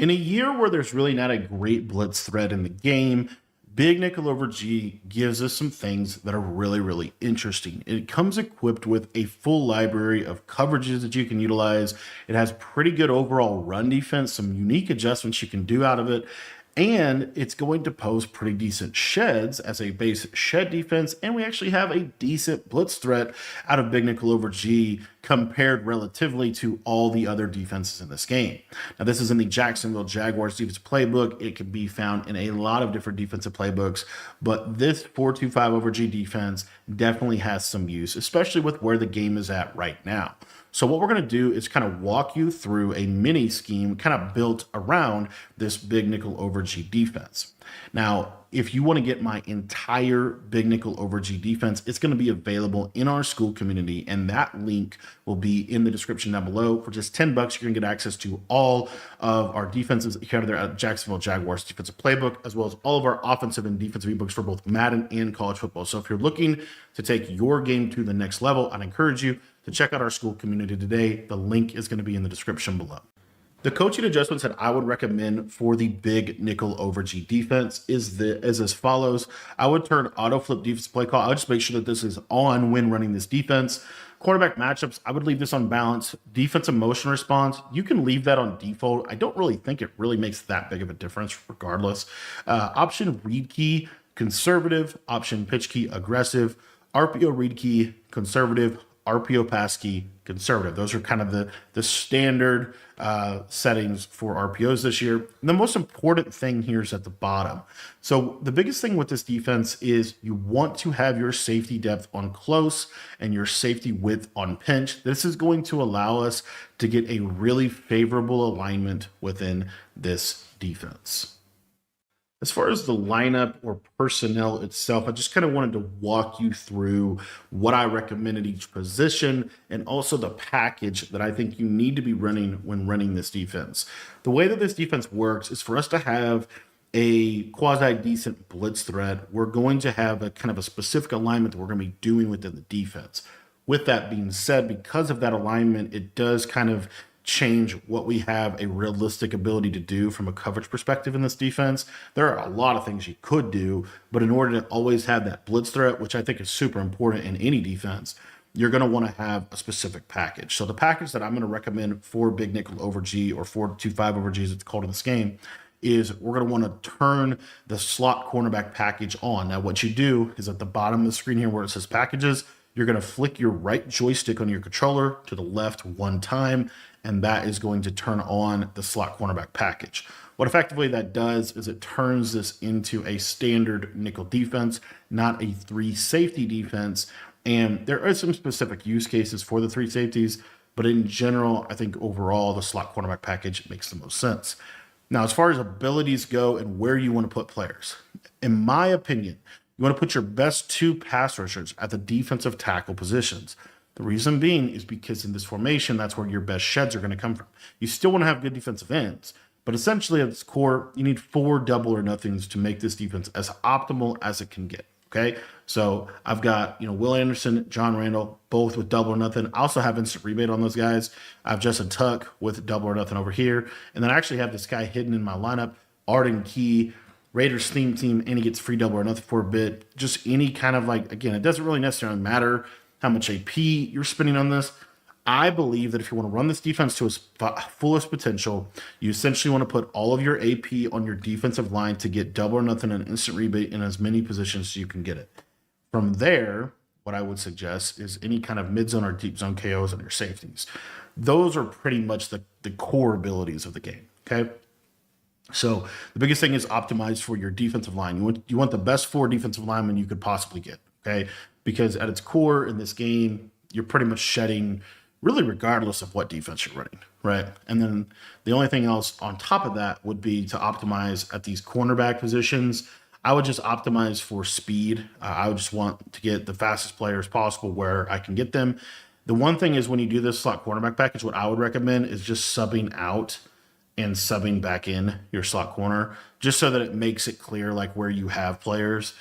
In a year where there's really not a great blitz threat in the game, Big Nickel over G gives us some things that are really, really interesting. It comes equipped with a full library of coverages that you can utilize. It has pretty good overall run defense, some unique adjustments you can do out of it, and it's going to pose pretty decent sheds as a base shed defense. And we actually have a decent blitz threat out of Big Nickel over G compared relatively to all the other defenses in this game. Now, this is in the Jacksonville Jaguars defense playbook. It can be found in a lot of different defensive playbooks, but this 4-2-5 over G defense definitely has some use, especially with where the game is at right now. So what we're going to do is kind of walk you through a mini scheme kind of built around this Big Nickel over G defense. Now, if you want to get my entire Big Nickel over G defense, it's going to be available in our school community, and that link will be in the description down below. For just $10, you're going to get access to all of our defenses here at Jacksonville Jaguars defensive playbook, as well as all of our offensive and defensive ebooks for both Madden and college football. So if you're looking to take your game to the next level, I'd encourage you to check out our school community today. The link is going to be in the description below. The coaching adjustments that I would recommend for the Big Nickel over G defense is as follows. I would turn auto flip defense play call. I would just make sure that this is on when running this defense. Quarterback matchups, I would leave this on balance. Defensive motion response, you can leave that on default. I don't really think it really makes that big of a difference regardless. Option read key, conservative. Option pitch key, aggressive. RPO read key, conservative. RPO pass key, conservative. Those are kind of the standard settings for RPOs this year. And the most important thing here is at the bottom. So the biggest thing with this defense is you want to have your safety depth on close and your safety width on pinch. This is going to allow us to get a really favorable alignment within this defense. As far as the lineup or personnel itself, I just kind of wanted to walk you through what I recommend at each position and also the package that I think you need to be running when running this defense. The way that this defense works is for us to have a quasi-decent blitz threat, we're going to have a kind of a specific alignment that we're going to be doing within the defense. With that being said, because of that alignment, it does kind of change what we have a realistic ability to do from a coverage perspective in this defense. There are a lot of things you could do, but in order to always have that blitz threat, which I think is super important in any defense, you're going to want to have a specific package. So the package that I'm going to recommend for Big Nickel over G, or 4-2-5 over G as it's called in this game, is we're going to want to turn the slot cornerback package on. Now what you do is at the bottom of the screen here where it says packages, you're going to flick your right joystick on your controller to the left one time, and that is going to turn on the slot cornerback package. What effectively that does is it turns this into a standard nickel defense, not a 3 safety defense. And there are some specific use cases for the 3 safeties, but in general, I think overall the slot cornerback package makes the most sense. Now, as far as abilities go and where you want to put players, in my opinion, you want to put your best 2 pass rushers at the defensive tackle positions. The reason being is because in this formation, that's where your best sheds are going to come from. You still want to have good defensive ends, but essentially at its core, you need 4 double or nothings to make this defense as optimal as it can get. Okay, so I've got Will Anderson, John Randall, both with double or nothing. I also have instant rebate on those guys. I have Justin Tuck with double or nothing over here, and then I actually have this guy hidden in my lineup, Arden Key, Raiders theme team, and he gets free double or nothing for a bit. Just any kind of again, it doesn't really necessarily matter how much AP you're spending on this. I believe that if you want to run this defense to its fullest potential, you essentially want to put all of your AP on your defensive line to get double or nothing and instant rebate in as many positions as you can get it. From there, what I would suggest is any kind of mid-zone or deep zone KOs on your safeties. Those are pretty much the core abilities of the game, okay? So the biggest thing is optimized for your defensive line. You want the best 4 defensive linemen you could possibly get, okay? Because at its core in this game, you're pretty much shedding really regardless of what defense you're running, right? And then the only thing else on top of that would be to optimize at these cornerback positions. I would just optimize for speed. I would just want to get the fastest players possible where I can get them. The one thing is when you do this slot cornerback package, what I would recommend is just subbing out and subbing back in your slot corner, just so that it makes it clear where you have players.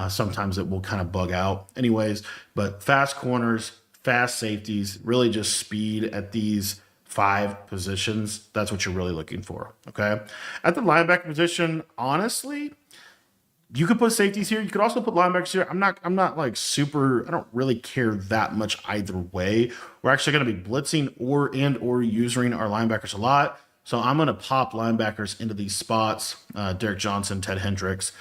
Sometimes it will kind of bug out anyways, but fast corners, fast safeties, really just speed at these 5 positions, that's what you're really looking for. Okay. At the linebacker position, honestly, you could put safeties here. You could also put linebackers here. I'm not like super, I don't really care that much either way. We're actually going to be blitzing or using our linebackers a lot. So I'm going to pop linebackers into these spots. Derek Johnson, Ted Hendricks,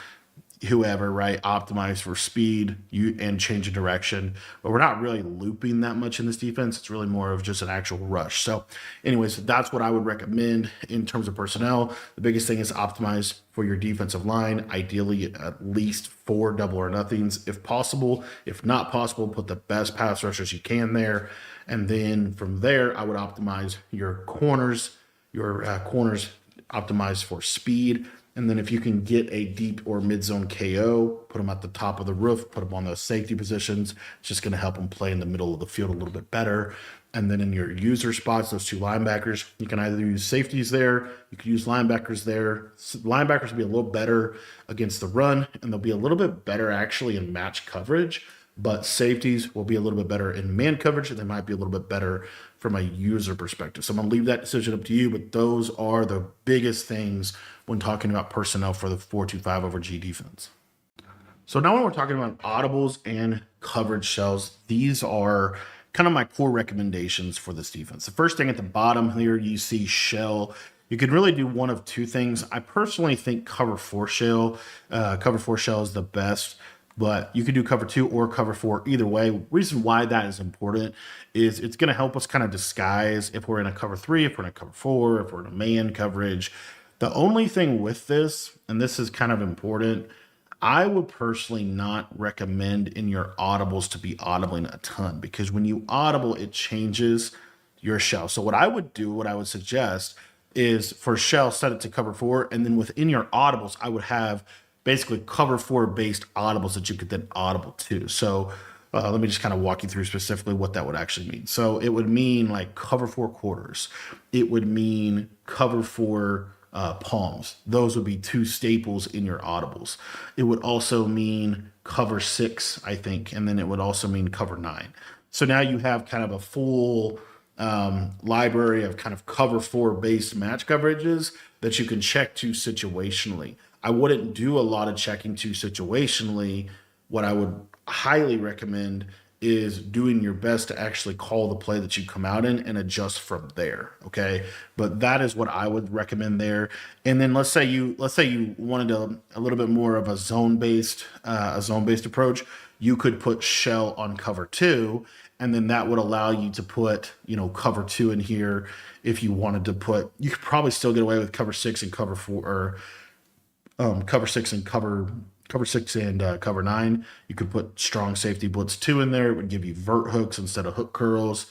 whoever, right? Optimize for speed and change of direction. But we're not really looping that much in this defense. It's really more of just an actual rush. So anyways, that's what I would recommend in terms of personnel. The biggest thing is optimize for your defensive line, ideally at least 4 double or nothings if possible. If not possible, put the best pass rushers you can there. And then from there, I would optimize your corners, optimize for speed. And then if you can get a deep or mid-zone KO, put them at the top of the roof, put them on those safety positions. It's just going to help them play in the middle of the field a little bit better. And then in your user spots, those 2 linebackers, you can either use safeties there, you can use linebackers there. Linebackers will be a little better against the run, and they'll be a little bit better actually in match coverage. But safeties will be a little bit better in man coverage, and they might be a little bit better from a user perspective. So I'm going to leave that decision up to you, but those are the biggest things when talking about personnel for the 4-2-5 over G defense. So now when we're talking about audibles and coverage shells, these are kind of my core recommendations for this defense. The first thing at the bottom here, you see shell. You can really do one of 2 things. I personally think cover 4 shell. Cover 4 shell is the best, but you could do cover 2 or cover 4 either way. Reason why that is important is it's going to help us kind of disguise if we're in a cover 3, if we're in a cover 4, if we're in a man coverage. The only thing with this, and this is kind of important, I would personally not recommend in your audibles to be audibling a ton, because when you audible, it changes your shell. So what I would suggest is for shell, set it to cover 4, and then within your audibles, I would have basically cover 4 based audibles that you could then audible to. So let me just kind of walk you through specifically what that would actually mean. So it would mean like cover 4 quarters. It would mean cover 4 palms. Those would be 2 staples in your audibles. It would also mean cover 6, I think, and then it would also mean cover 9. So now you have kind of a full library of kind of cover 4 based match coverages that you can check to situationally. I wouldn't do a lot of checking to situationally. What I would highly recommend is doing your best to actually call the play that you come out in and adjust from there. Okay. But that is what I would recommend there. And then let's say you wanted a little bit more of a zone-based approach. You could put shell on cover 2, and then that would allow you to put, cover 2 in here. If you wanted to put, you could probably still get away with cover 6 and cover 4, or cover 6 and cover 9. You could put strong safety blitz 2 in there. It would give you vert hooks instead of hook curls.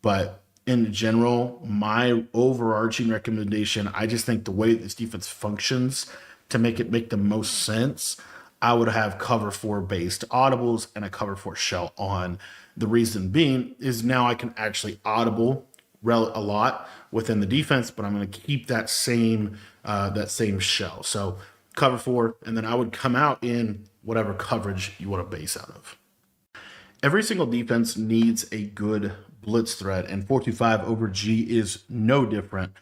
But in general, my overarching recommendation, I just think the way this defense functions, to make it make the most sense, I would have cover 4 based audibles and a cover 4 shell on. The reason being is now I can actually audible a lot within the defense, but I'm going to keep that same shell. So cover 4, and then I would come out in whatever coverage you want to base out of. Every single defense needs a good blitz threat, and 4-5 over G is no different.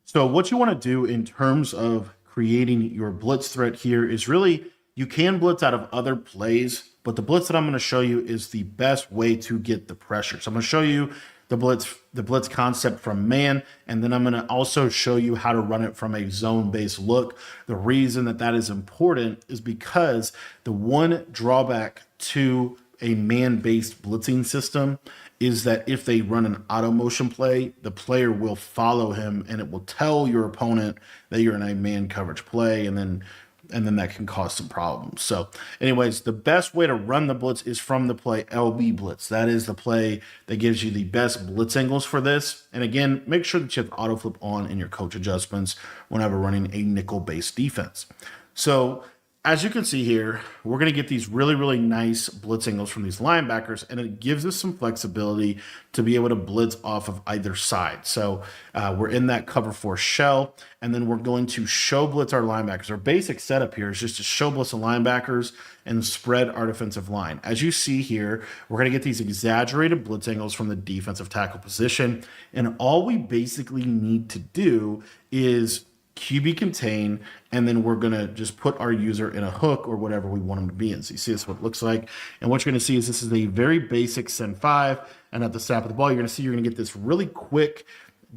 So what you want to do in terms of creating your blitz threat here is really, you can blitz out of other plays, but the blitz that I'm going to show you is the best way to get the pressure. So I'm going to show you the blitz concept from man, and then I'm going to also show you how to run it from a zone-based look. The reason that is important is because the one drawback to a man-based blitzing system is that if they run an auto motion play, the player will follow him, and it will tell your opponent that you're in a man coverage play, and then that can cause some problems. So anyways, the best way to run the blitz is from the play LB blitz. That is the play that gives you the best blitz angles for this. And again, make sure that you have auto flip on in your coach adjustments whenever running a nickel based defense. So as you can see here, we're going to get these really, really nice blitz angles from these linebackers, and it gives us some flexibility to be able to blitz off of either side. So we're in that cover 4 shell, and then we're going to show blitz our linebackers. Our basic setup here is just to show blitz the linebackers and spread our defensive line. As you see here, we're going to get these exaggerated blitz angles from the defensive tackle position, and all we basically need to do is QB contain, and then we're going to just put our user in a hook or whatever we want them to be in. So you see this is what it looks like. And what you're going to see is this is a very basic send 5. And at the snap of the ball, you're going to see you're going to get this really quick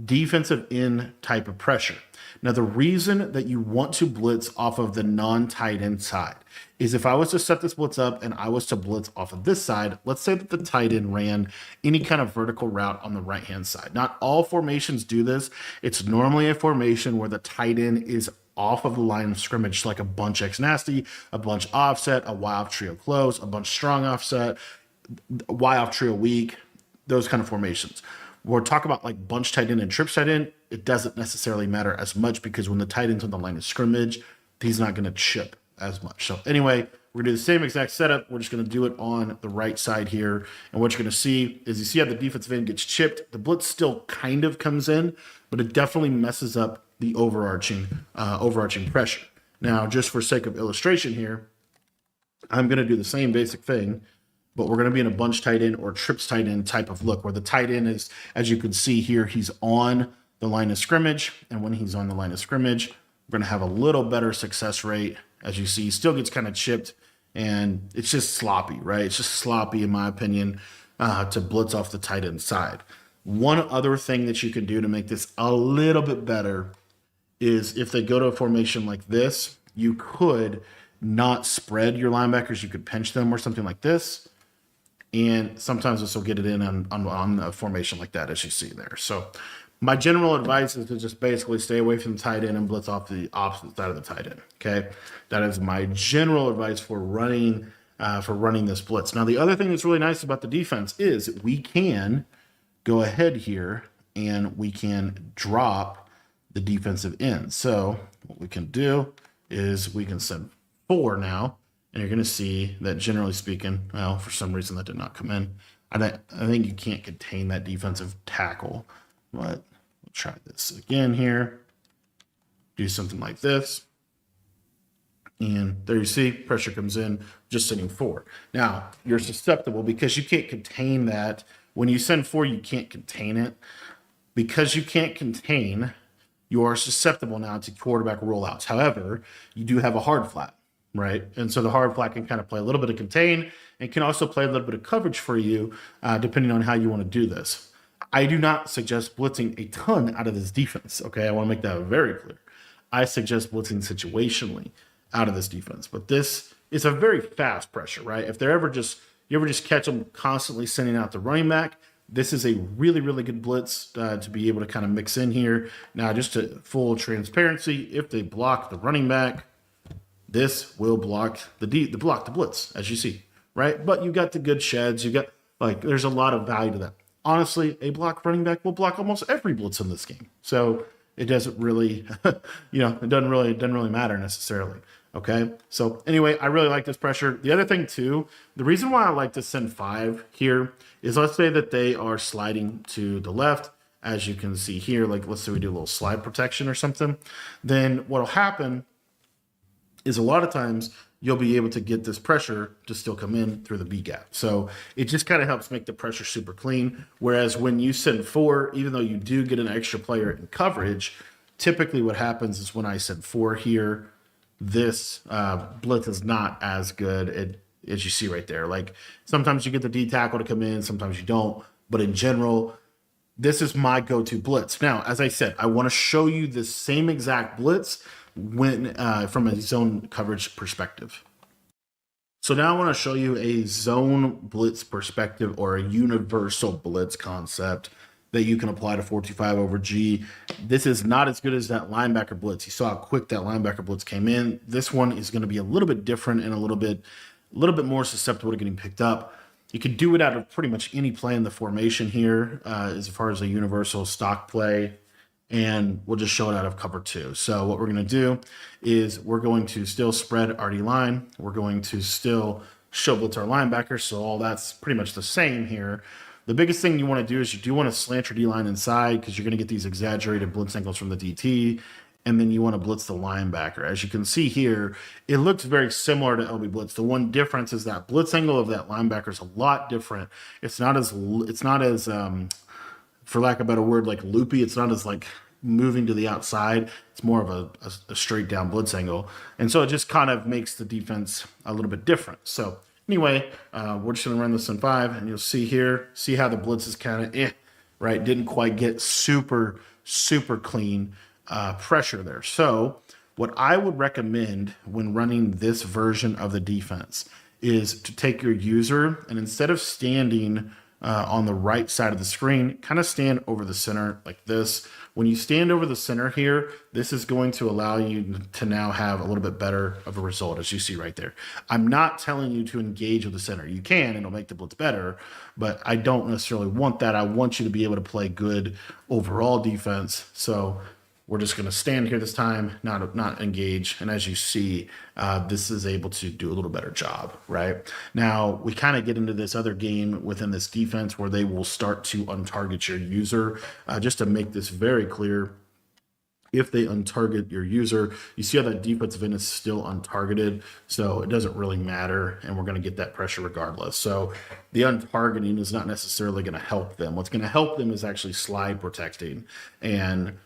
defensive end type of pressure. Now, the reason that you want to blitz off of the non-tight end side is if I was to set this blitz up and I was to blitz off of this side, let's say that the tight end ran any kind of vertical route on the right-hand side. Not all formations do this. It's normally a formation where the tight end is off of the line of scrimmage, like a bunch X nasty, a bunch offset, a Y off trio close, a bunch strong offset, Y off trio weak, those kind of formations. We're talking about like bunch tight end and trips tight end. It doesn't necessarily matter as much because when the tight end's on the line of scrimmage, he's not going to chip as much. So anyway, we're going to do the same exact setup. We're just going to do it on the right side here. And what you're going to see is you see how the defensive end gets chipped. The blitz still kind of comes in, but it definitely messes up the overarching pressure. Now, just for sake of illustration here, I'm going to do the same basic thing, but we're going to be in a bunch tight end or trips tight end type of look where the tight end is, as you can see here, he's on the line of scrimmage. And when he's on the line of scrimmage, we're going to have a little better success rate. As you see, he still gets kind of chipped and it's just sloppy, right? It's just sloppy, in my opinion, to blitz off the tight end side. One other thing that you can do to make this a little bit better is if they go to a formation like this, you could not spread your linebackers. You could pinch them or something like this. And sometimes this will get it in on a formation like that, as you see there. So my general advice is to just basically stay away from the tight end and blitz off the opposite side of the tight end. Okay, that is my general advice for running this blitz. Now, the other thing that's really nice about the defense is we can go ahead here and we can drop the defensive end. So what we can do is we can send 4 now. And you're going to see that generally speaking, well, for some reason that did not come in. I think you can't contain that defensive tackle. But we'll try this again here. Do something like this. And there you see, pressure comes in, just sending 4. Now, you're susceptible because you can't contain that. When you send 4, you can't contain it. Because you can't contain, you are susceptible now to quarterback rollouts. However, you do have a hard flat. Right. And so the hard flat can kind of play a little bit of contain and can also play a little bit of coverage for you, depending on how you want to do this. I do not suggest blitzing a ton out of this defense. OK, I want to make that very clear. I suggest blitzing situationally out of this defense. But this is a very fast pressure. Right. If they're you ever just catch them constantly sending out the running back. This is a really, really good blitz to be able to kind of mix in here. Now, just to full transparency, if they block the running back, this will block the blitz, as you see, right? But you got the good sheds. You got there's a lot of value to that. Honestly, a block running back will block almost every blitz in this game. So it doesn't really, it doesn't really matter necessarily. Okay. So anyway, I really like this pressure. The other thing too, the reason why I like to send 5 here is let's say that they are sliding to the left, as you can see here. Like let's say we do a little slide protection or something. Then what'll happen is a lot of times you'll be able to get this pressure to still come in through the B gap. So it just kind of helps make the pressure super clean. Whereas when you send 4, even though you do get an extra player in coverage, typically what happens is when I send 4 here, this blitz is not as good as you see right there. Like sometimes you get the D tackle to come in, sometimes you don't. But in general, this is my go-to blitz. Now, as I said, I want to show you the same exact blitz when from a zone coverage perspective. So now I want to show you a zone blitz perspective or a universal blitz concept that you can apply to 425 over G. This is not as good as that linebacker blitz. You saw how quick that linebacker blitz came in. This one is going to be a little bit different and a little bit more susceptible to getting picked up. You could do it out of pretty much any play in the formation here as far as a universal stock play. and we'll just show it out of cover 2. So what we're going to do is we're going to still spread our D line. We're going to still show blitz our linebacker. So all that's pretty much the same here. The biggest thing you want to do is you do want to slant your D line inside because you're going to get these exaggerated blitz angles from the DT. And then you want to blitz the linebacker. As you can see here, it looks very similar to LB blitz. The one difference is that blitz angle of that linebacker is a lot different. It's not as for lack of a better word, like loopy. It's not as like moving to the outside. It's more of a straight down blitz angle. And so it just kind of makes the defense a little bit different. So anyway, we're just going to run this in 5, and you'll see here, see how the blitz is kind of right? Didn't quite get super clean pressure there. So what I would recommend when running this version of the defense is to take your user and instead of standing on the right side of the screen, kind of stand over the center like this. When you stand over the center here, this is going to allow you to now have a little bit better of a result, as you see right there. I'm not telling you to engage with the center. You can, and it'll make the blitz better, but I don't necessarily want that. I want you to be able to play good overall defense. So we're just going to stand here this time, not engage. And as you see, this is able to do a little better job, right? Now, we kind of get into this other game within this defense where they will start to untarget your user. Just to make this very clear, if they untarget your user, you see how that defensive end is still untargeted, so it doesn't really matter, and we're going to get that pressure regardless. So the untargeting is not necessarily going to help them. What's going to help them is actually slide protecting. And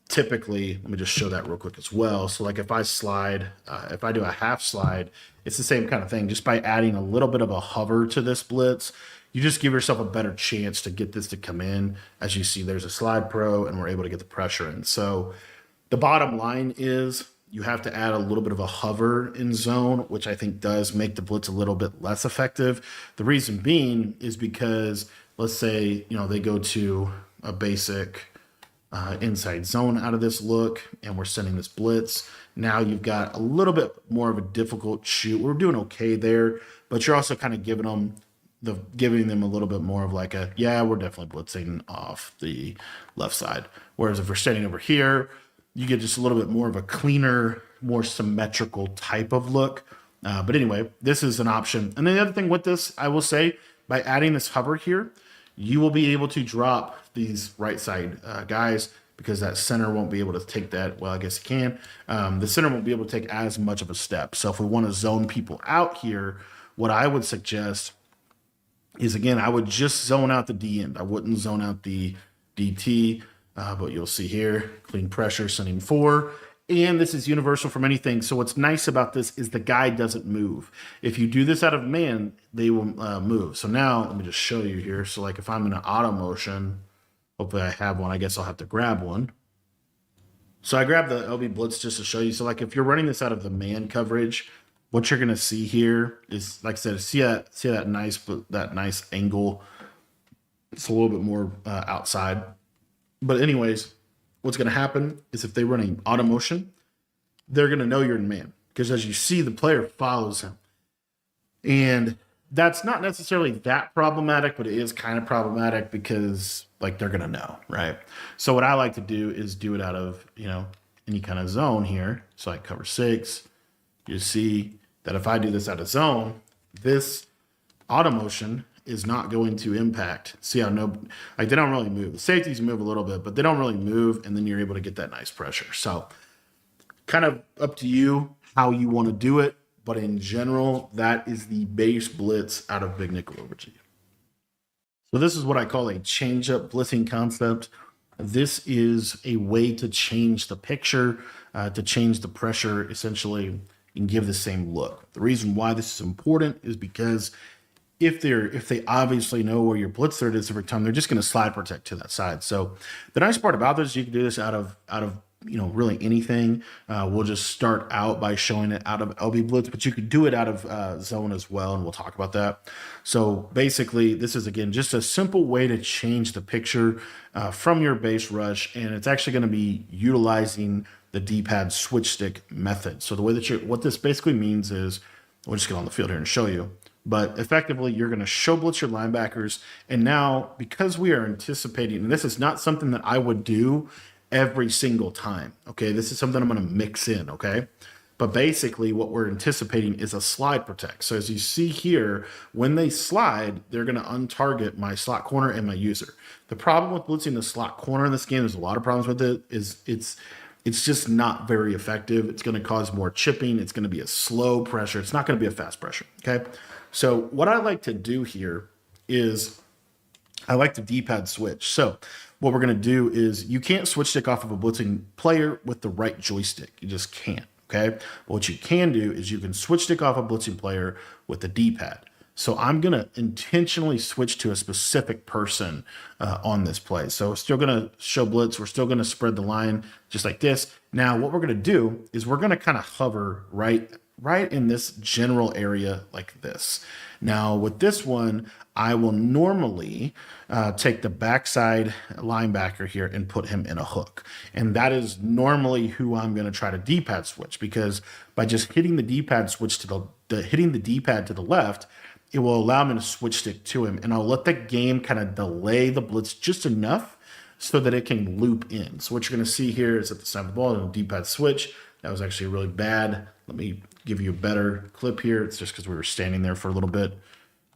typically, let me just show that real quick as well. So like if I slide, if I do a half slide, it's the same kind of thing. Just by adding a little bit of a hover to this blitz, you just give yourself a better chance to get this to come in. As you see, there's a slide pro and we're able to get the pressure in. So the bottom line is you have to add a little bit of a hover in zone, which I think does make the blitz a little bit less effective. The reason being is because let's say, they go to a basic inside zone out of this look, and we're sending this blitz. Now you've got a little bit more of a difficult shoot. We're doing okay there, but you're also kind of giving them a little bit more of like we're definitely blitzing off the left side. Whereas if we're standing over here, you get just a little bit more of a cleaner, more symmetrical type of look. But anyway, this is an option. And then the other thing with this, I will say, by adding this hover here, you will be able to drop these right side guys because that center won't be able to take that. Well, I guess it can. The center won't be able to take as much of a step. So if we want to zone people out here, what I would suggest is, again, I would just zone out the D end. I wouldn't zone out the DT, but you'll see here, clean pressure, sending 4. And this is universal from anything. So what's nice about this is the guy doesn't move. If you do this out of man, they will move. So now let me just show you here. So like if I'm in an auto motion, hopefully I have one. I guess I'll have to grab one. So I grabbed the LB Blitz just to show you. So like if you're running this out of the man coverage, what you're going to see here is, like I said, see that nice angle. It's a little bit more outside. But anyways, what's going to happen is if they run an auto motion, they're going to know you're in man because as you see, the player follows him. And that's not necessarily that problematic, but it is kind of problematic because like they're going to know, right? So what I like to do is do it out of, any kind of zone here. So I cover 6. You see that if I do this out of zone, this auto motion is not going to impact. See how they don't really move. The safeties move a little bit, but they don't really move, and then you're able to get that nice pressure. So kind of up to you how you want to do it, but in general, that is the base blitz out of big nickel over G. So this is what I call a change-up blitzing concept. This is a way to change the picture, to change the pressure, essentially, and give the same look. The reason why this is important is because if they obviously know where your blitz threat is every time, they're just going to slide protect to that side. So the nice part about this, you can do this out of really anything. We'll just start out by showing it out of LB Blitz, but you could do it out of zone as well, and we'll talk about that. So basically, this is, again, just a simple way to change the picture from your base rush, and it's actually going to be utilizing the D-pad switch stick method. So the way that what this basically means is, we'll just get on the field here and show you. But effectively, you're going to show blitz your linebackers. And now, because we are anticipating, and this is not something that I would do every single time. Okay, this is something I'm going to mix in. Okay, but basically what we're anticipating is a slide protect. So as you see here, when they slide, they're going to untarget my slot corner and my user. The problem with blitzing the slot corner in this game, there's a lot of problems with it, is it's just not very effective. It's going to cause more chipping. It's going to be a slow pressure. It's not going to be a fast pressure. Okay, so what I like to do here is I like to D-pad switch. So what we're going to do is you can't switch stick off of a blitzing player with the right joystick. You just can't. Okay. But what you can do is you can switch stick off a blitzing player with the D-pad. So I'm going to intentionally switch to a specific person on this play. So we're still going to show blitz. We're still going to spread the line just like this. Now, what we're going to do is we're going to kind of hover right in this general area like this. Now, with this one, I will normally take the backside linebacker here and put him in a hook. And that is normally who I'm going to try to D-pad switch, because by just hitting the D-pad switch to hitting the D-pad to the left, it will allow me to switch stick to him. And I'll let the game kind of delay the blitz just enough so that it can loop in. So what you're going to see here is at the snap of the ball, a D-pad switch. That was actually really bad. Let me give you a better clip here. It's just because we were standing there for a little bit.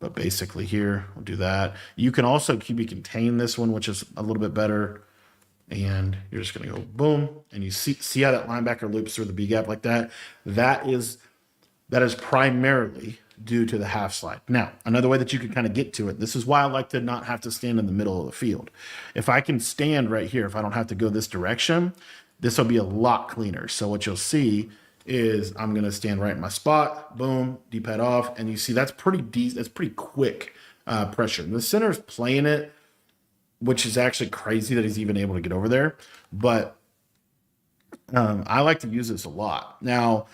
But basically here, we'll do that. You can also QB contain this one, which is a little bit better. And you're just going to go boom. And you see how that linebacker loops through the B gap like that? That is primarily due to the half slide. Now, another way that you can kind of get to it, this is why I like to not have to stand in the middle of the field. If I can stand right here, if I don't have to go this direction, this will be a lot cleaner. So what you'll see is I'm going to stand right in my spot, boom, D-pad off, and you see that's pretty quick pressure. And the center's playing it, which is actually crazy that he's even able to get over there. But I like to use this a lot. Now,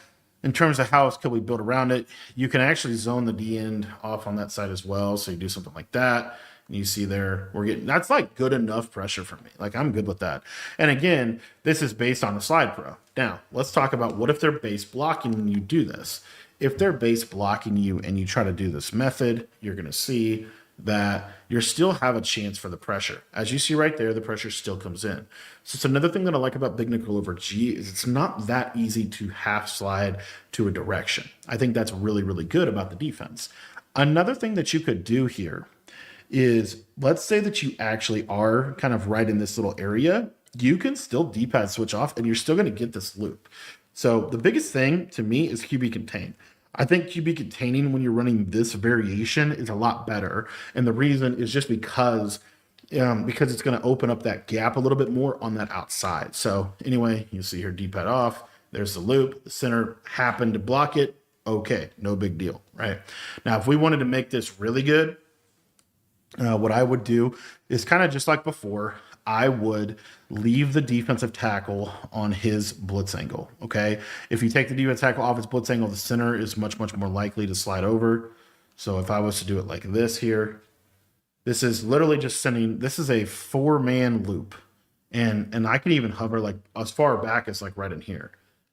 in terms of how else could we build around it, you can actually zone the D end off on that side as well. So you do something like that. And you see there, that's like good enough pressure for me. Like I'm good with that. And again, this is based on the slide pro. Now let's talk about what if they're base blocking and you do this. If they're base blocking you and you try to do this method, you're going to see that you still have a chance for the pressure. As you see right there, the pressure still comes in. So it's another thing that I like about big nickel over G is it's not that easy to half slide to a direction. I think that's really, really good about the defense. Another thing that you could do here is, let's say that you actually are kind of right in this little area, you can still D-pad switch off and you're still going to get this loop. So the biggest thing to me is QB contain. I think QB containing when you're running this variation is a lot better. And the reason is just because it's going to open up that gap a little bit more on that outside. So anyway, you see here D-pad off, there's the loop, the center happened to block it. Okay, no big deal, right? Now, if we wanted to make this really good, what I would do is kind of just like before, I would leave the defensive tackle on his blitz angle, okay? If you take the defensive tackle off his blitz angle, the center is much, much more likely to slide over. So if I was to do it like this here, this is literally just this is a 4-man loop. And I can even hover like as far back as like right in here.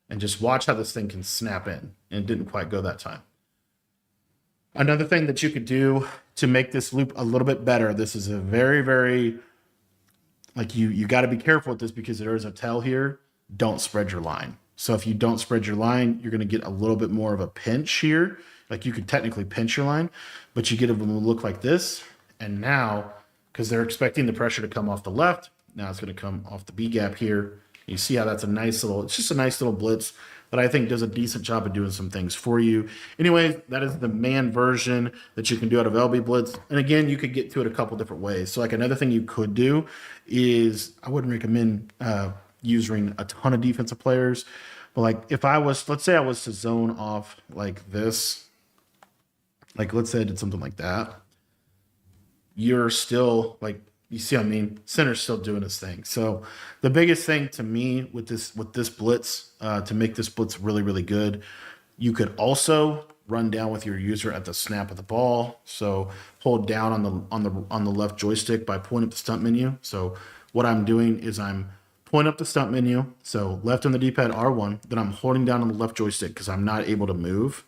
And just watch how this thing can snap in. And it didn't quite go that time. Another thing that you could do to make this loop a little bit better, this is a very, very, like you got to be careful with this because there is a tell here. Don't spread your line. So if you don't spread your line, you're going to get a little bit more of a pinch here. Like you could technically pinch your line, but you get it to look like this. And now, because they're expecting the pressure to come off the left, now it's going to come off the B gap here. You see how that's it's just a nice little blitz that I think does a decent job of doing some things for you. Anyway, that is the man version that you can do out of LB Blitz. And again, you could get to it a couple different ways. So like another thing you could do is, I wouldn't recommend using a ton of defensive players, but like if let's say I was to zone off like this, like let's say I did something like that, you're still like, you see what I mean? Center's still doing his thing. So the biggest thing to me with this blitz, to make this blitz really, really good, you could also run down with your user at the snap of the ball. So hold down on the left joystick by pointing up the stunt menu. So what I'm doing is I'm pointing up the stunt menu. So left on the D-pad R1, then I'm holding down on the left joystick because I'm not able to move.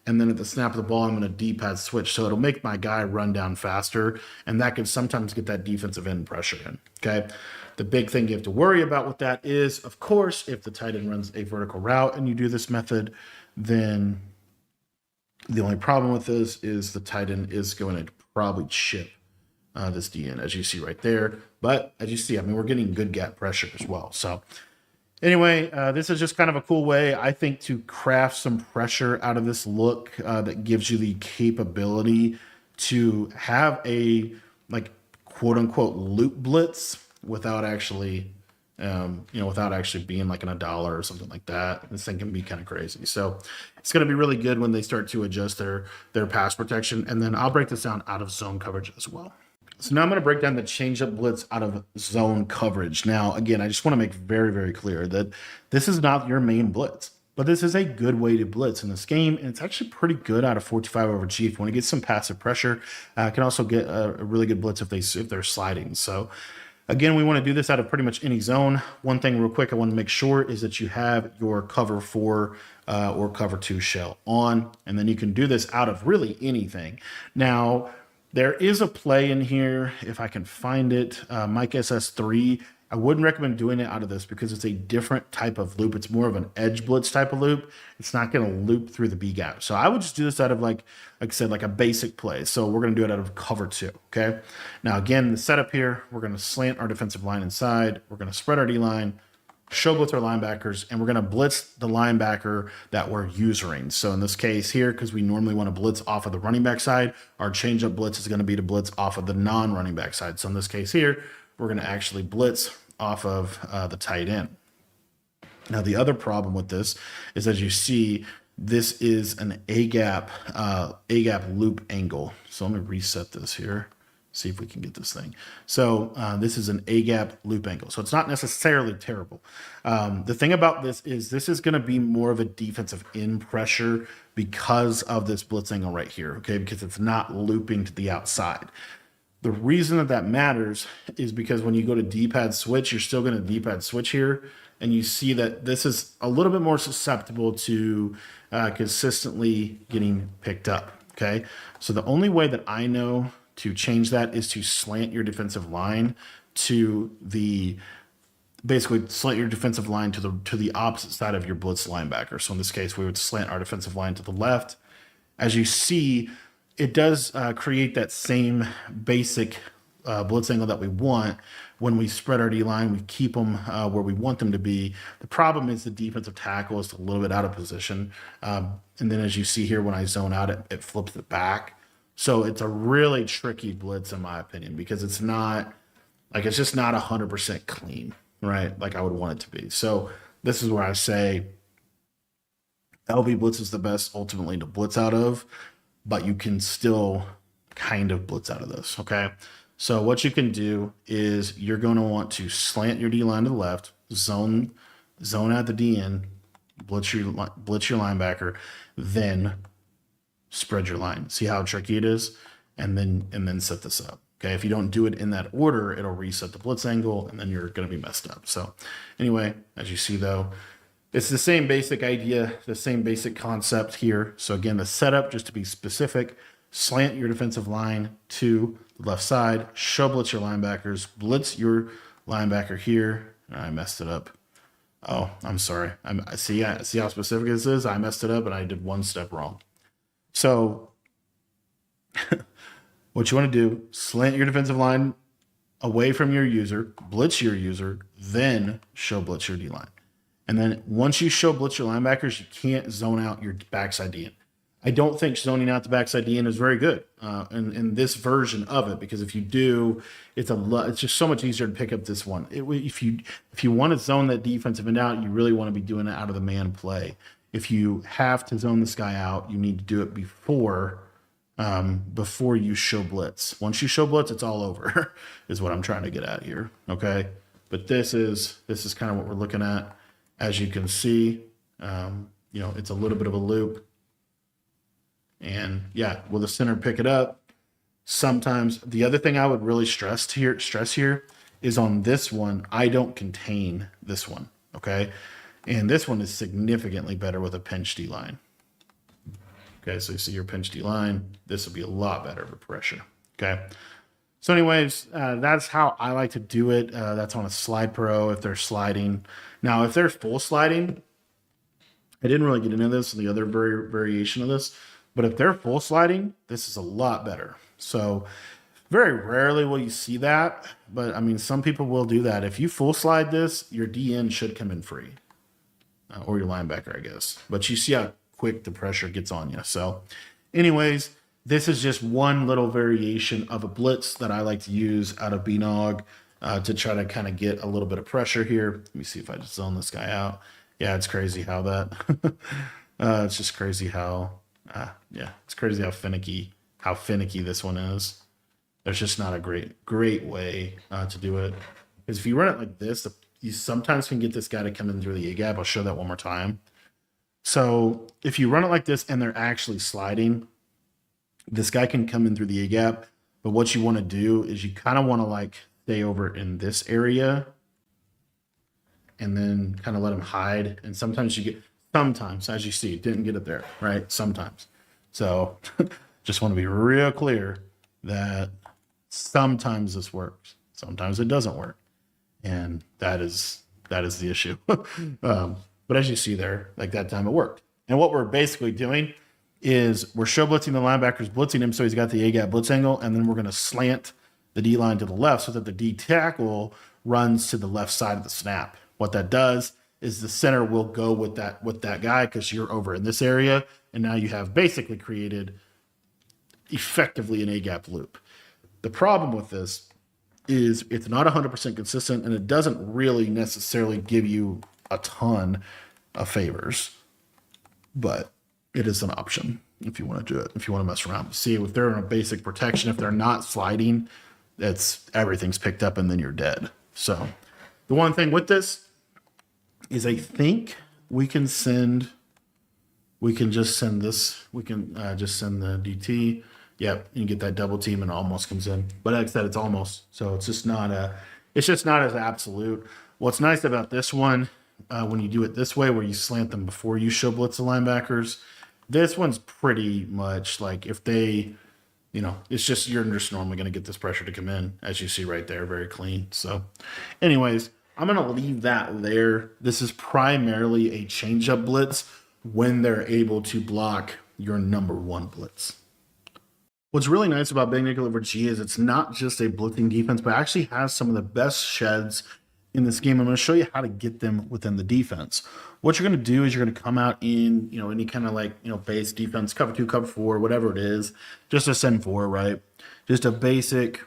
And then at the snap of the ball, I'm going to D-pad switch. So it'll make my guy run down faster. And that can sometimes get that defensive end pressure in. Okay. The big thing you have to worry about with that is, of course, if the tight end runs a vertical route and you do this method, then the only problem with this is the tight end is going to probably chip this DN, as you see right there. But as you see, I mean, we're getting good gap pressure as well. So anyway, this is just kind of a cool way, I think, to craft some pressure out of this look that gives you the capability to have a, like, quote unquote loop blitz without actually, without actually being like in a dollar or something like that. This thing can be kind of crazy. So it's going to be really good when they start to adjust their pass protection. And then I'll break this down out of zone coverage as well. So now I'm going to break down the change-up blitz out of zone coverage. Now, again, I just want to make very, very clear that this is not your main blitz, but this is a good way to blitz in this game, and it's actually pretty good out of 45 over G. If you want to get some passive pressure, can also get a really good blitz if they're sliding. So again, we want to do this out of pretty much any zone. One thing real quick I want to make sure is that you have your cover 4 or cover 2 shell on, and then you can do this out of really anything. Now, there is a play in here, if I can find it, Mike SS3. I wouldn't recommend doing it out of this because it's a different type of loop. It's more of an edge blitz type of loop. It's not going to loop through the B gap. So I would just do this out of, like I said, like a basic play. So we're going to do it out of cover 2, okay? Now, again, the setup here, we're going to slant our defensive line inside. We're going to spread our D-line, show blitz our linebackers, and we're going to blitz the linebacker that we're usering. So in this case here, because we normally want to blitz off of the running back side, our change-up blitz is going to be to blitz off of the non-running back side. So in this case here, we're going to actually blitz off of the tight end. Now, the other problem with this is, as you see, this is an A-gap loop angle. So let me reset this here. See if we can get this thing. So this is an A-gap loop angle. So it's not necessarily terrible. The thing about this is going to be more of a defensive end pressure because of this blitz angle right here, okay? Because it's not looping to the outside. The reason that matters is because when you go to D-pad switch, you're still going to D-pad switch here. And you see that this is a little bit more susceptible to consistently getting picked up, okay? So the only way that I know to change that is to slant your defensive line to the, basically slant your defensive line to the opposite side of your blitz linebacker. So in this case, we would slant our defensive line to the left. As you see, it does create that same basic blitz angle that we want. When we spread our D-line, we keep them where we want them to be. The problem is the defensive tackle is a little bit out of position. And then as you see here, when I zone out, it flips it back. So it's a really tricky blitz, in my opinion, because it's not, like, it's just not 100% clean, right? Like I would want it to be. So this is where I say LV blitz is the best ultimately to blitz out of, but you can still kind of blitz out of this, okay? So what you can do is you're going to want to slant your D-line to the left, zone out the DN, blitz your linebacker, then spread your line. See how tricky it is? And then set this up. Okay, if you don't do it in that order, it'll reset the blitz angle, and then you're going to be messed up. So anyway, as you see though, it's the same basic idea, the same basic concept here. So again, the setup, just to be specific, slant your defensive line to the left side, show blitz your linebackers, blitz your linebacker here. I messed it up. Oh, I'm sorry. I see how specific this is. I messed it up and I did one step wrong. So what you want to do, slant your defensive line away from your user, blitz your user, then show blitz your D-line. And then once you show blitz your linebackers, you can't zone out your backside DN. I don't think zoning out the backside DN is very good in this version of it, because if you do, it's just so much easier to pick up this one. If you want to zone that defensive end out, you really want to be doing it out of the man play. If you have to zone this guy out, you need to do it before you show blitz. Once you show blitz, it's all over, is what I'm trying to get at here. Okay, but this is kind of what we're looking at. As you can see, it's a little bit of a loop. And yeah, will the center pick it up? Sometimes. The other thing I would really stress here is on this one, I don't contain this one, okay? And this one is significantly better with a pinch D-line. Okay, so you see your pinch D-line. This will be a lot better for pressure, okay? So anyways, that's how I like to do it. That's on a slide pro if they're sliding. Now, if they're full sliding, I didn't really get into this and the other variation of this, but if they're full sliding, this is a lot better. So very rarely will you see that, but I mean, some people will do that. If you full slide this, your DN should come in free, or your linebacker, I guess. But you see how quick the pressure gets on you. So anyways, this is just one little variation of a blitz that I like to use out of Bnog to try to kind of get a little bit of pressure here. Let me see if I just zone this guy out. Yeah, it's crazy how that. It's just crazy how. Yeah, it's crazy how finicky this one is. There's just not a great way to do it. Because if you run it like this, you sometimes can get this guy to come in through the A gap. I'll show that one more time. So if you run it like this and they're actually sliding, this guy can come in through the A gap. But what you want to do is you kind of want to like stay over in this area and then kind of let him hide. And sometimes, as you see, didn't get it there, right? Sometimes. So just want to be real clear that sometimes this works. Sometimes it doesn't work. And that is the issue. But as you see there, like that time it worked. And what we're basically doing is we're show blitzing the linebackers, blitzing him so he's got the A-gap blitz angle, and then we're going to slant the D-line to the left so that the D tackle runs to the left side of the snap. What that does is the center will go with that guy because you're over in this area, and now you have basically created effectively an A-gap loop. The problem with this is it's not 100% consistent, and it doesn't really necessarily give you a ton of favors, but it is an option if you want to do it, if you want to mess around. See, if they're in a basic protection, if they're not sliding, everything's picked up and then you're dead. So the one thing with this is I think we can just send this. We can just send the DT. Yep, you get that double team and almost comes in. But like I said, it's almost. So it's just not as absolute. What's nice about this one, when you do it this way, where you slant them before you show blitz the linebackers, this one's pretty much like if they, it's just, you're just normally going to get this pressure to come in, as you see right there, very clean. So anyways, I'm going to leave that there. This is primarily a change-up blitz when they're able to block your number one blitz. What's really nice about Big Nickel over G is it's not just a blitzing defense, but actually has some of the best sheds in this game. I'm going to show you how to get them within the defense. What you're going to do is you're going to come out in, any kind of like, base defense, cover 2, cover 4, whatever it is, just a send 4, right? Just a basic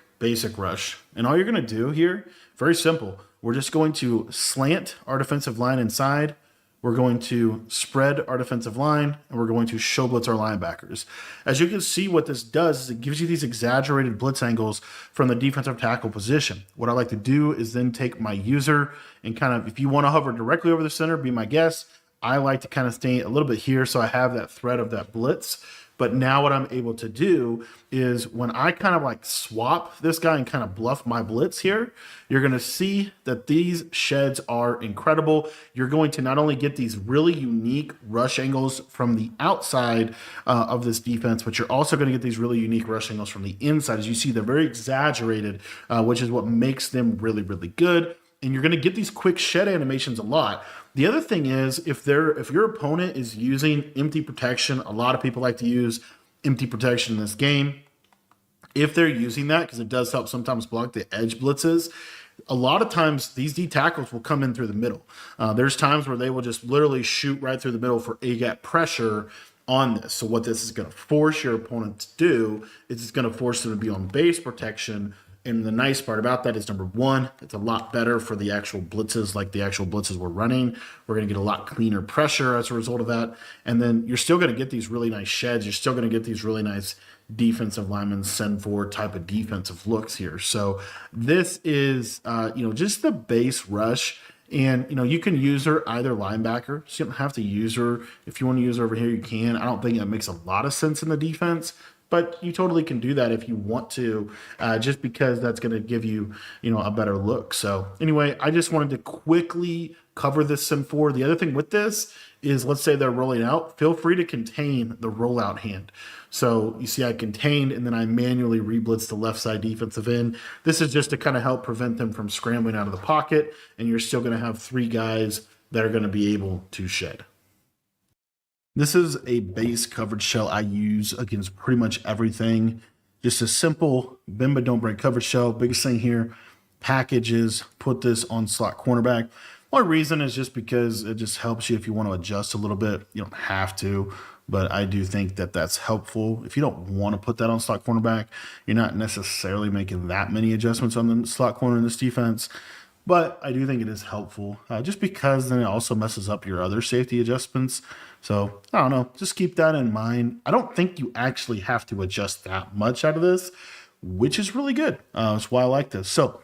rush. And all you're going to do here, very simple. We're just going to slant our defensive line inside. We're going to spread our defensive line, and we're going to show blitz our linebackers. As you can see, what this does is it gives you these exaggerated blitz angles from the defensive tackle position. What I like to do is then take my user and kind of, if you want to hover directly over the center, be my guest. I like to kind of stay a little bit here so I have that threat of that blitz. But now what I'm able to do is when I kind of like swap this guy and kind of bluff my blitz here, you're going to see that these sheds are incredible. You're going to not only get these really unique rush angles from the outside of this defense, but you're also going to get these really unique rush angles from the inside. As you see, they're very exaggerated, which is what makes them really, really good. And you're going to get these quick shed animations a lot. The other thing is if your opponent is using empty protection, a lot of people like to use empty protection in this game. If they're using that, because it does help sometimes block the edge blitzes, a lot of times these D tackles will come in through the middle. There's times where they will just literally shoot right through the middle for A-gap pressure on this. So what this is going to force your opponent to do is it's going to force them to be on base protection. And the nice part about that is, number one, it's a lot better for the actual blitzes, like the actual blitzes we're running. We're going to get a lot cleaner pressure as a result of that. And then you're still going to get these really nice sheds. You're still going to get these really nice defensive linemen send forward type of defensive looks here. So this is, just the base rush. And, you can use her either linebacker. So you don't have to use her. If you want to use her over here, you can. I don't think that makes a lot of sense in the defense. But you totally can do that if you want to, just because that's going to give you, a better look. So anyway, I just wanted to quickly cover this sim 4. The other thing with this is, let's say they're rolling out, feel free to contain the rollout hand. So you see I contained, and then I manually reblitz the left side defensive end. This is just to kind of help prevent them from scrambling out of the pocket, and you're still going to have 3 guys that are going to be able to shed. This is a base coverage shell I use against pretty much everything. Just a simple bend but don't break coverage shell. Biggest thing here, packages, put this on slot cornerback. One reason is just because it just helps you if you want to adjust a little bit. You don't have to, but I do think that that's helpful. If you don't want to put that on slot cornerback, you're not necessarily making that many adjustments on the slot corner in this defense. But I do think it is helpful just because then it also messes up your other safety adjustments. So I don't know, just keep that in mind. I don't think you actually have to adjust that much out of this, which is really good. That's why I like this. So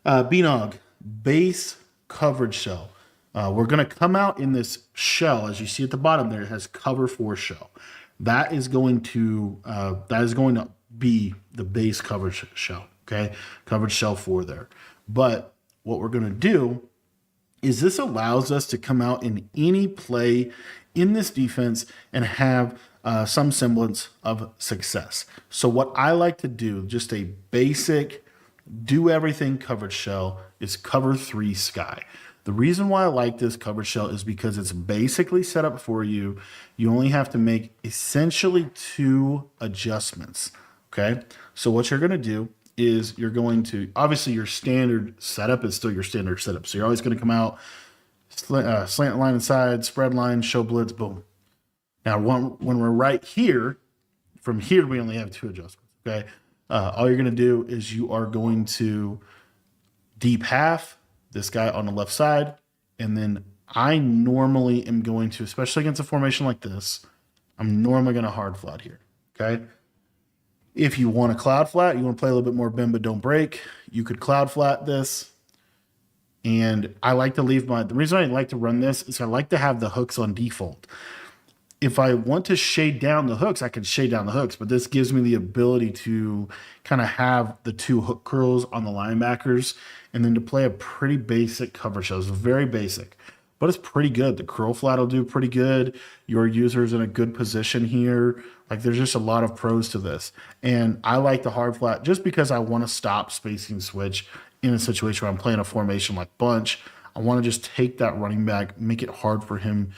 Bnog, base coverage shell. We're going to come out in this shell. As you see at the bottom there, it has cover 4 shell. That is going to be the base coverage shell. Okay, coverage shell 4 there. But what we're going to do is this allows us to come out in any play in this defense and have some semblance of success. So what I like to do, just a basic do everything coverage shell, is cover 3 sky. The reason why I like this coverage shell is because it's basically set up for you. You only have to make essentially 2 adjustments. Okay, so what you're going to do is you're going to, obviously your standard setup is still your standard setup. So you're always going to come out, slant line inside, spread line, show blitz, boom. Now, when we're right here, from here, we only have 2 adjustments, okay? All you're going to do is you are going to deep half this guy on the left side, and then I normally am going to, especially against a formation like this, I'm normally going to hard flat here, okay? If you want a cloud flat, you want to play a little bit more bend but don't break, you could cloud flat this. And I like to leave the reason I like to run this is I like to have the hooks on default. If I want to shade down the hooks, I can shade down the hooks, but this gives me the ability to kind of have the 2 hook curls on the linebackers and then to play a pretty basic cover shell. It's very basic, but it's pretty good. The curl flat will do pretty good. Your user's in a good position here. Like, there's just a lot of pros to this. And I like the hard flat just because I want to stop spacing switch in a situation where I'm playing a formation like bunch. I want to just take that running back, make it hard for them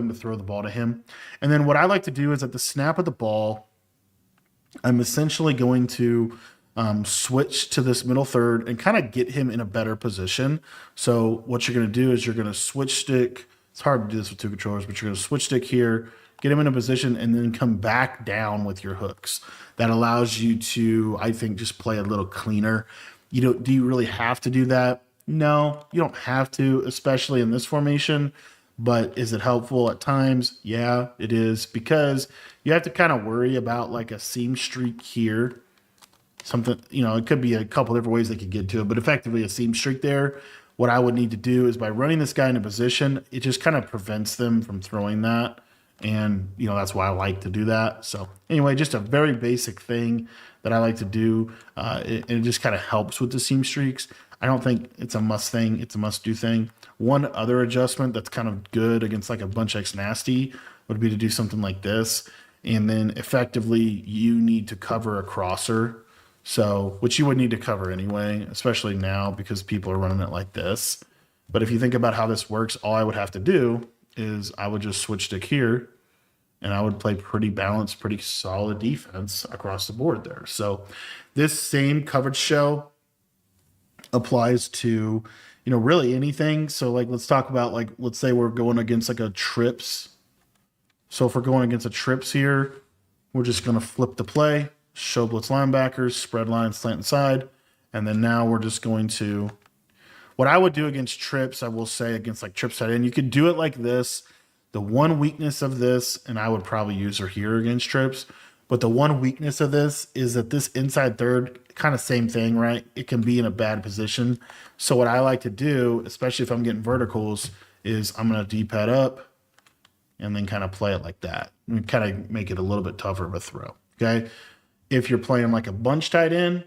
to throw the ball to him. And then what I like to do is at the snap of the ball, I'm essentially going to switch to this middle third and kind of get him in a better position. So what you're going to do is you're going to switch stick. It's hard to do this with 2 controllers, but you're going to switch stick here, get him in a position, and then come back down with your hooks. That allows you to, I think, just play a little cleaner. Do you really have to do that? No, you don't have to, especially in this formation. But is it helpful at times? Yeah, it is, because you have to kind of worry about like a seam streak here. Something, it could be a couple different ways they could get to it, but effectively a seam streak there. What I would need to do is by running this guy in a position, it just kind of prevents them from throwing that. And, that's why I like to do that. So anyway, just a very basic thing that I like to do. It just kind of helps with the seam streaks. I don't think it's a must thing. It's a must do thing. One other adjustment that's kind of good against like a bunch X nasty would be to do something like this. And then effectively you need to cover a crosser. So, which you would need to cover anyway, especially now because people are running it like this. But if you think about how this works, all I would have to do is I would just switch stick here and I would play pretty balanced, pretty solid defense across the board there. So this same coverage shell applies to, really anything. So like, let's talk about like, let's say we're going against like a trips. So if we're going against a trips here, we're just going to flip the play, show blitz linebackers, spread line, slant inside. And then now we're just going to, what I would do against trips, I will say against like trips tight end, you could do it like this. The one weakness of this, and I would probably use her here against trips, but the one weakness of this is that this inside third, kind of same thing, right? It can be in a bad position. So what I like to do, especially if I'm getting verticals, is I'm going to D-pad up and then kind of play it like that. And kind of make it a little bit tougher of a throw, okay? If you're playing like a bunch tight end,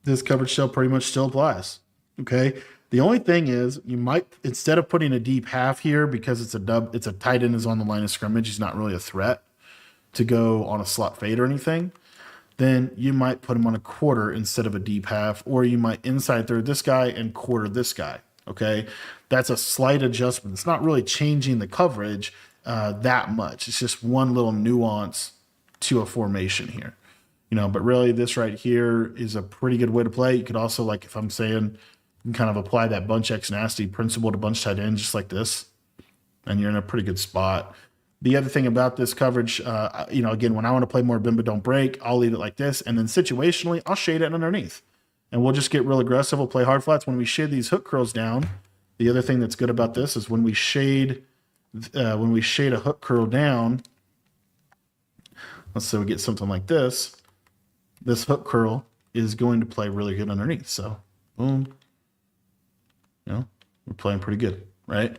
this coverage shell pretty much still applies, okay? The only thing is you might, instead of putting a deep half here, because it's a tight end is on the line of scrimmage, he's not really a threat to go on a slot fade or anything, then you might put him on a quarter instead of a deep half, or you might inside third this guy and quarter this guy. Okay. That's a slight adjustment. It's not really changing the coverage that much. It's just one little nuance to a formation here, but really this right here is a pretty good way to play. You could also, like, if I'm saying, you can kind of apply that bunch X nasty principle to bunch tight end just like this, and you're in a pretty good spot. The other thing about this coverage, again, when I want to play more bend but don't break, I'll leave it like this, and then situationally, I'll shade it underneath, and we'll just get real aggressive. We'll play hard flats. When we shade these hook curls down, the other thing that's good about this is when we shade a hook curl down, let's say we get something like this, this hook curl is going to play really good underneath. So, boom, we're playing pretty good, right?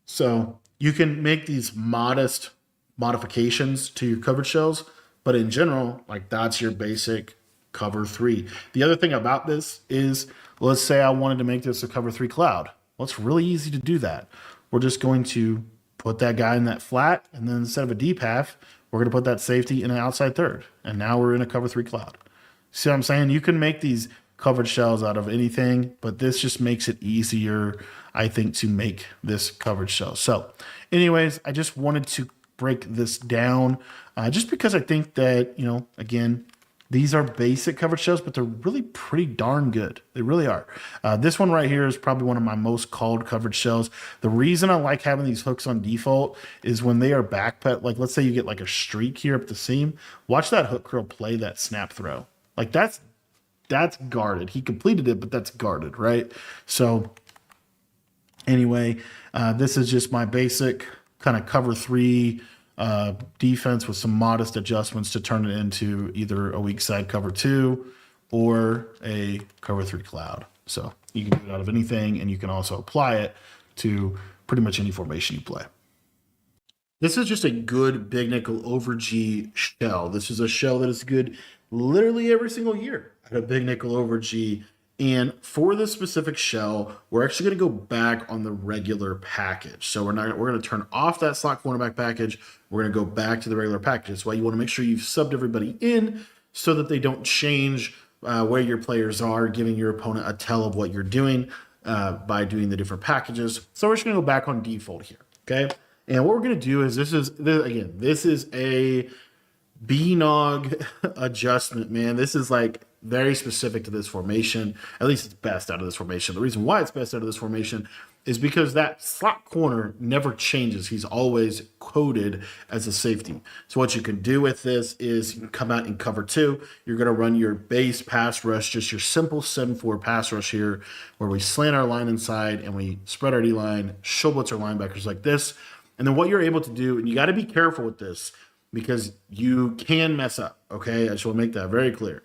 So you can make these modest modifications to your coverage shells, but in general, like, that's your basic cover 3. The other thing about this is, let's say I wanted to make this a cover 3 cloud. Well, it's really easy to do that. We're just going to put that guy in that flat, and then instead of a deep half, we're going to put that safety in an outside third. And now we're in a cover 3 cloud. See what I'm saying? You can make these coverage shells out of anything, but this just makes it easier, I think, to make this coverage shell. So anyways, I just wanted to break this down just because I think that, again, these are basic coverage shells, but they're really pretty darn good. They really are. This one right here is probably one of my most called coverage shells. The reason I like having these hooks on default is when they are backped, like let's say you get like a streak here up the seam, watch that hook curl play that snap throw. Like that's guarded. He completed it, but that's guarded, right? So anyway, this is just my basic kind of cover 3 defense with some modest adjustments to turn it into either a weak side cover 2 or a cover 3 cloud. So you can do it out of anything, and you can also apply it to pretty much any formation you play. This is just a good big nickel over G shell. This is a shell that is good literally every single year at a big nickel over G. And for this specific shell, we're actually going to go back on the regular package. So we're going to turn off that slot cornerback package. We're going to go back to the regular package. That's why you want to make sure you've subbed everybody in so that they don't change where your players are, giving your opponent a tell of what you're doing by doing the different packages. So we're just going to go back on default here. Okay. And what we're going to do is this is a Bnog adjustment, man. This is like very specific to this formation. At least it's best out of this formation. The reason why it's best out of this formation is because that slot corner never changes. He's always coded as a safety. So what you can do with this is you can come out in cover 2. You're going to run your base pass rush, just your simple 7-4 pass rush here, where we slant our line inside and we spread our D-line, show blitz our linebackers like this. And then what you're able to do, and you got to be careful with this because you can mess up, okay? I just want to make that very clear.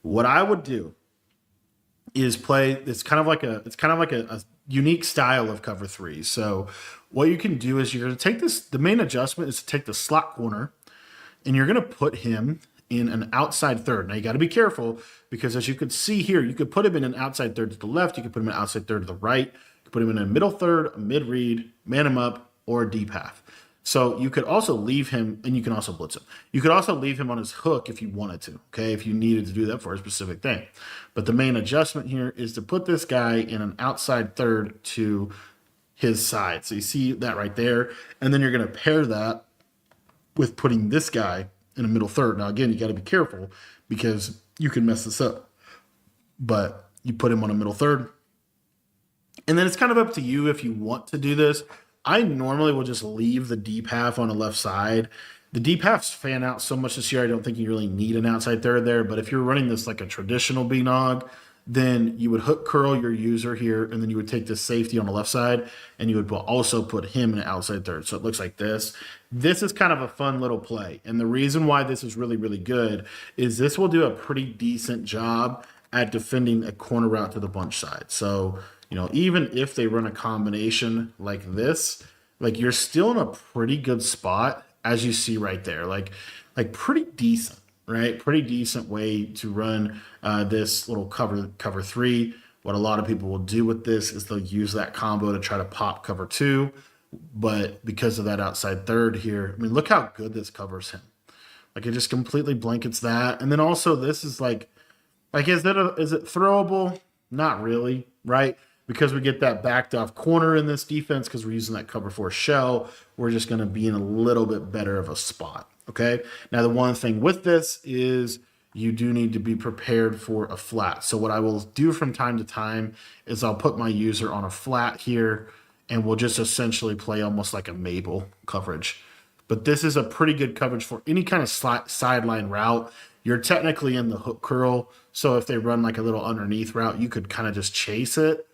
What I would do is play, it's kind of like a unique style of cover 3. So what you can do is you're going to take this, the main adjustment is to take the slot corner and you're going to put him in an outside third. Now you got to be careful because as you could see here, you could put him in an outside third to the left. You could put him in an outside third to the right. You could put him in a middle third, a mid read, man him up, or a deep half. So you could also leave him, and you can also blitz him. You could also leave him on his hook if you wanted to, okay, if you needed to do that for a specific thing. But the main adjustment here is to put this guy in an outside third to his side. So you see that right there. And then you're going to pair that with putting this guy in a middle third. Now, again, you got to be careful because you can mess this up. But you put him on a middle third. And then it's kind of up to you if you want to do this. I normally will just leave the deep half on the left side. The deep halves fan out so much this year, I don't think you really need an outside third there. But if you're running this like a traditional Bnog, then you would hook curl your user here, and then you would take this safety on the left side, and you would also put him in an outside third. So it looks like this. This is kind of a fun little play. And the reason why this is really, really good is this will do a pretty decent job at defending a corner route to the bunch side. So, even if they run a combination like this, like you're still in a pretty good spot, as you see right there, like pretty decent, right? Pretty decent way to run this little cover 3 What a lot of people will do with this is they'll use that combo to try to pop cover two. But because of that outside third here, I mean, look how good this covers him. Like it just completely blankets that. And then also this is like is it throwable? Not really, right? Because we get that backed off corner in this defense because we're using that cover four shell, we're just going to be in a little bit better of a spot. Okay. Now, the one thing with this is you do need to be prepared for a flat. So what I will do from time to time is I'll put my user on a flat here and we'll just essentially play almost like a Mabel coverage. But this is a pretty good coverage for any kind of sideline route. You're technically in the hook curl. So if they run like a little underneath route, you could kind of just chase it,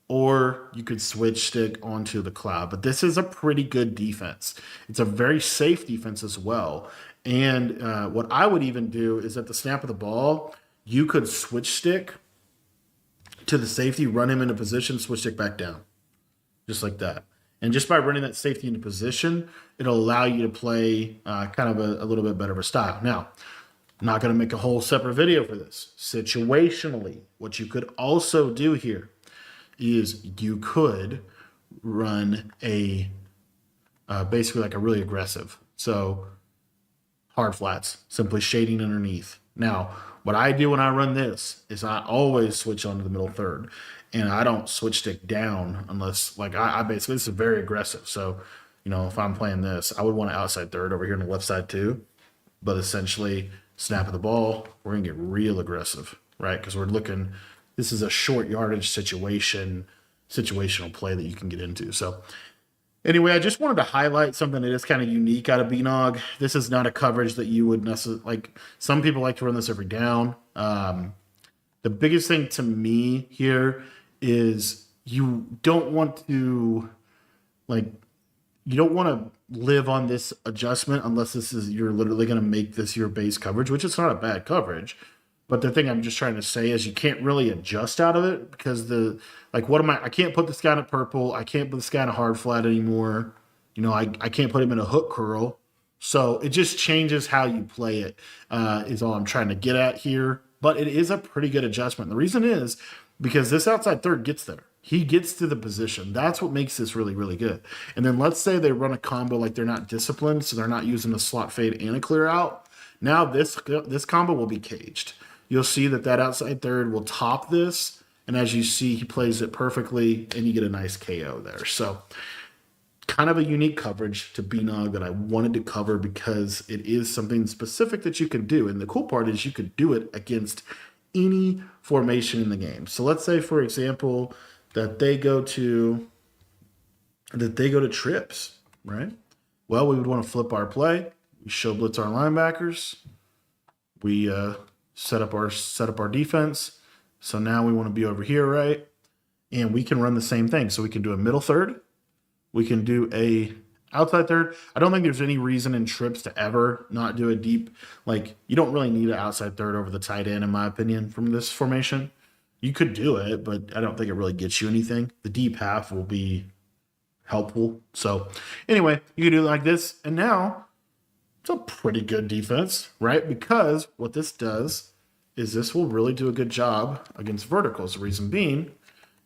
or you could switch stick onto the cloud. But this is a pretty good defense. It's a very safe defense as well. And what I would even do is at the snap of the ball, you could switch stick to the safety, run him into position, switch stick back down, just like that. And just by running that safety into position, it'll allow you to play kind of a little bit better of a style. Now, I'm not going to make a whole separate video for this. Situationally, what you could also do here is you could run a basically like a really aggressive. So hard flats, simply shading underneath. Now, what I do when I run this is I always switch onto the middle third, and I don't switch stick down unless like I basically, this is very aggressive. So, you know, if I'm playing this, I would want an outside third over here on the left side too, but essentially snap of the ball, we're gonna get real aggressive, right? Because we're looking, this is a short yardage situational play that you can get into. So anyway, I just wanted to highlight something that is kind of unique out of Bnog. This is not a coverage that you would necessarily, like some people like to run this every down. The biggest thing to me here is you don't want to live on this adjustment unless you're literally going to make this your base coverage, which is not a bad coverage. But the thing I'm just trying to say is you can't really adjust out of it because I can't put this guy in a purple. I can't put this guy in a hard flat anymore. You know, I can't put him in a hook curl. So it just changes how you play it, is all I'm trying to get at here. But it is a pretty good adjustment. The reason is because this outside third gets there. He gets to the position. That's what makes this really, really good. And then let's say they run a combo like they're not disciplined, so they're not using a slot fade and a clear out. Now this combo will be caged. You'll see that outside third will top this. And as you see, he plays it perfectly, and you get a nice KO there. So kind of a unique coverage to Bnog that I wanted to cover because it is something specific that you can do. And the cool part is you could do it against any formation in the game. So let's say, for example, that they go to trips, right? Well, we would want to flip our play. We show blitz our linebackers. We set up our defense. So now we want to be over here, right? And we can run the same thing. So we can do a middle third. We can do a outside third. I don't think there's any reason in trips to ever not do a deep, like you don't really need an outside third over the tight end, in my opinion, from this formation. You could do it, but I don't think it really gets you anything. The deep half will be helpful. So anyway, you can do it like this. And now it's a pretty good defense, right? Because what this does is this will really do a good job against verticals. The reason being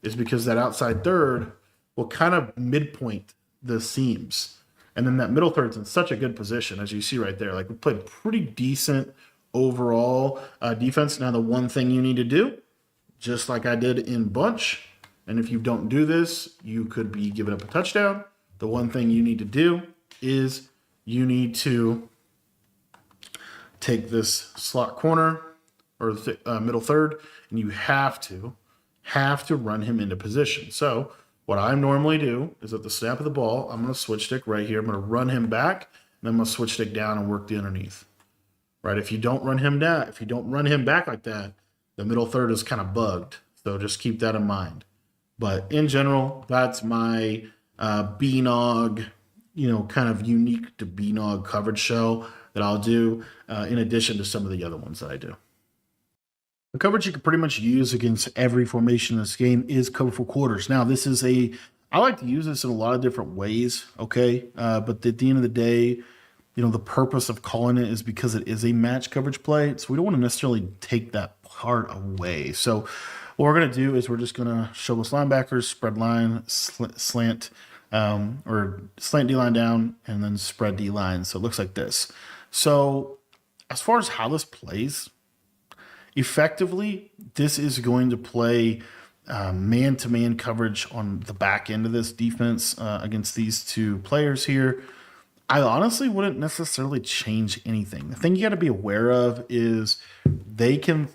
is because that outside third will kind of midpoint the seams. And then that middle third's in such a good position, as you see right there. Like we played pretty decent overall defense. Now the one thing you need to do, just like I did in bunch, and if you don't do this, you could be giving up a touchdown. The one thing you need to do is you need to take this slot corner or middle third, and you have to run him into position. So what I normally do is at the snap of the ball, I'm going to switch stick right here. I'm going to run him back, and then I'm going to switch stick down and work the underneath. Right? If you don't run him down, if you don't run him back like that, the middle third is kind of bugged. So just keep that in mind. But in general, that's my Bnog, kind of unique to Bnog coverage show that I'll do in addition to some of the other ones that I do. The coverage you can pretty much use against every formation in this game is cover four quarters. Now, I like to use this in a lot of different ways, okay? But at the end of the day, the purpose of calling it is because it is a match coverage play. So we don't want to necessarily take that part away. So What we're going to do is we're just going to show us linebackers, spread line, slant, or slant D line down, and then spread D line. So it looks like this. So as far as how this plays, effectively, this is going to play man-to-man coverage on the back end of this defense against these two players here. I honestly wouldn't necessarily change anything. The thing you got to be aware of is they can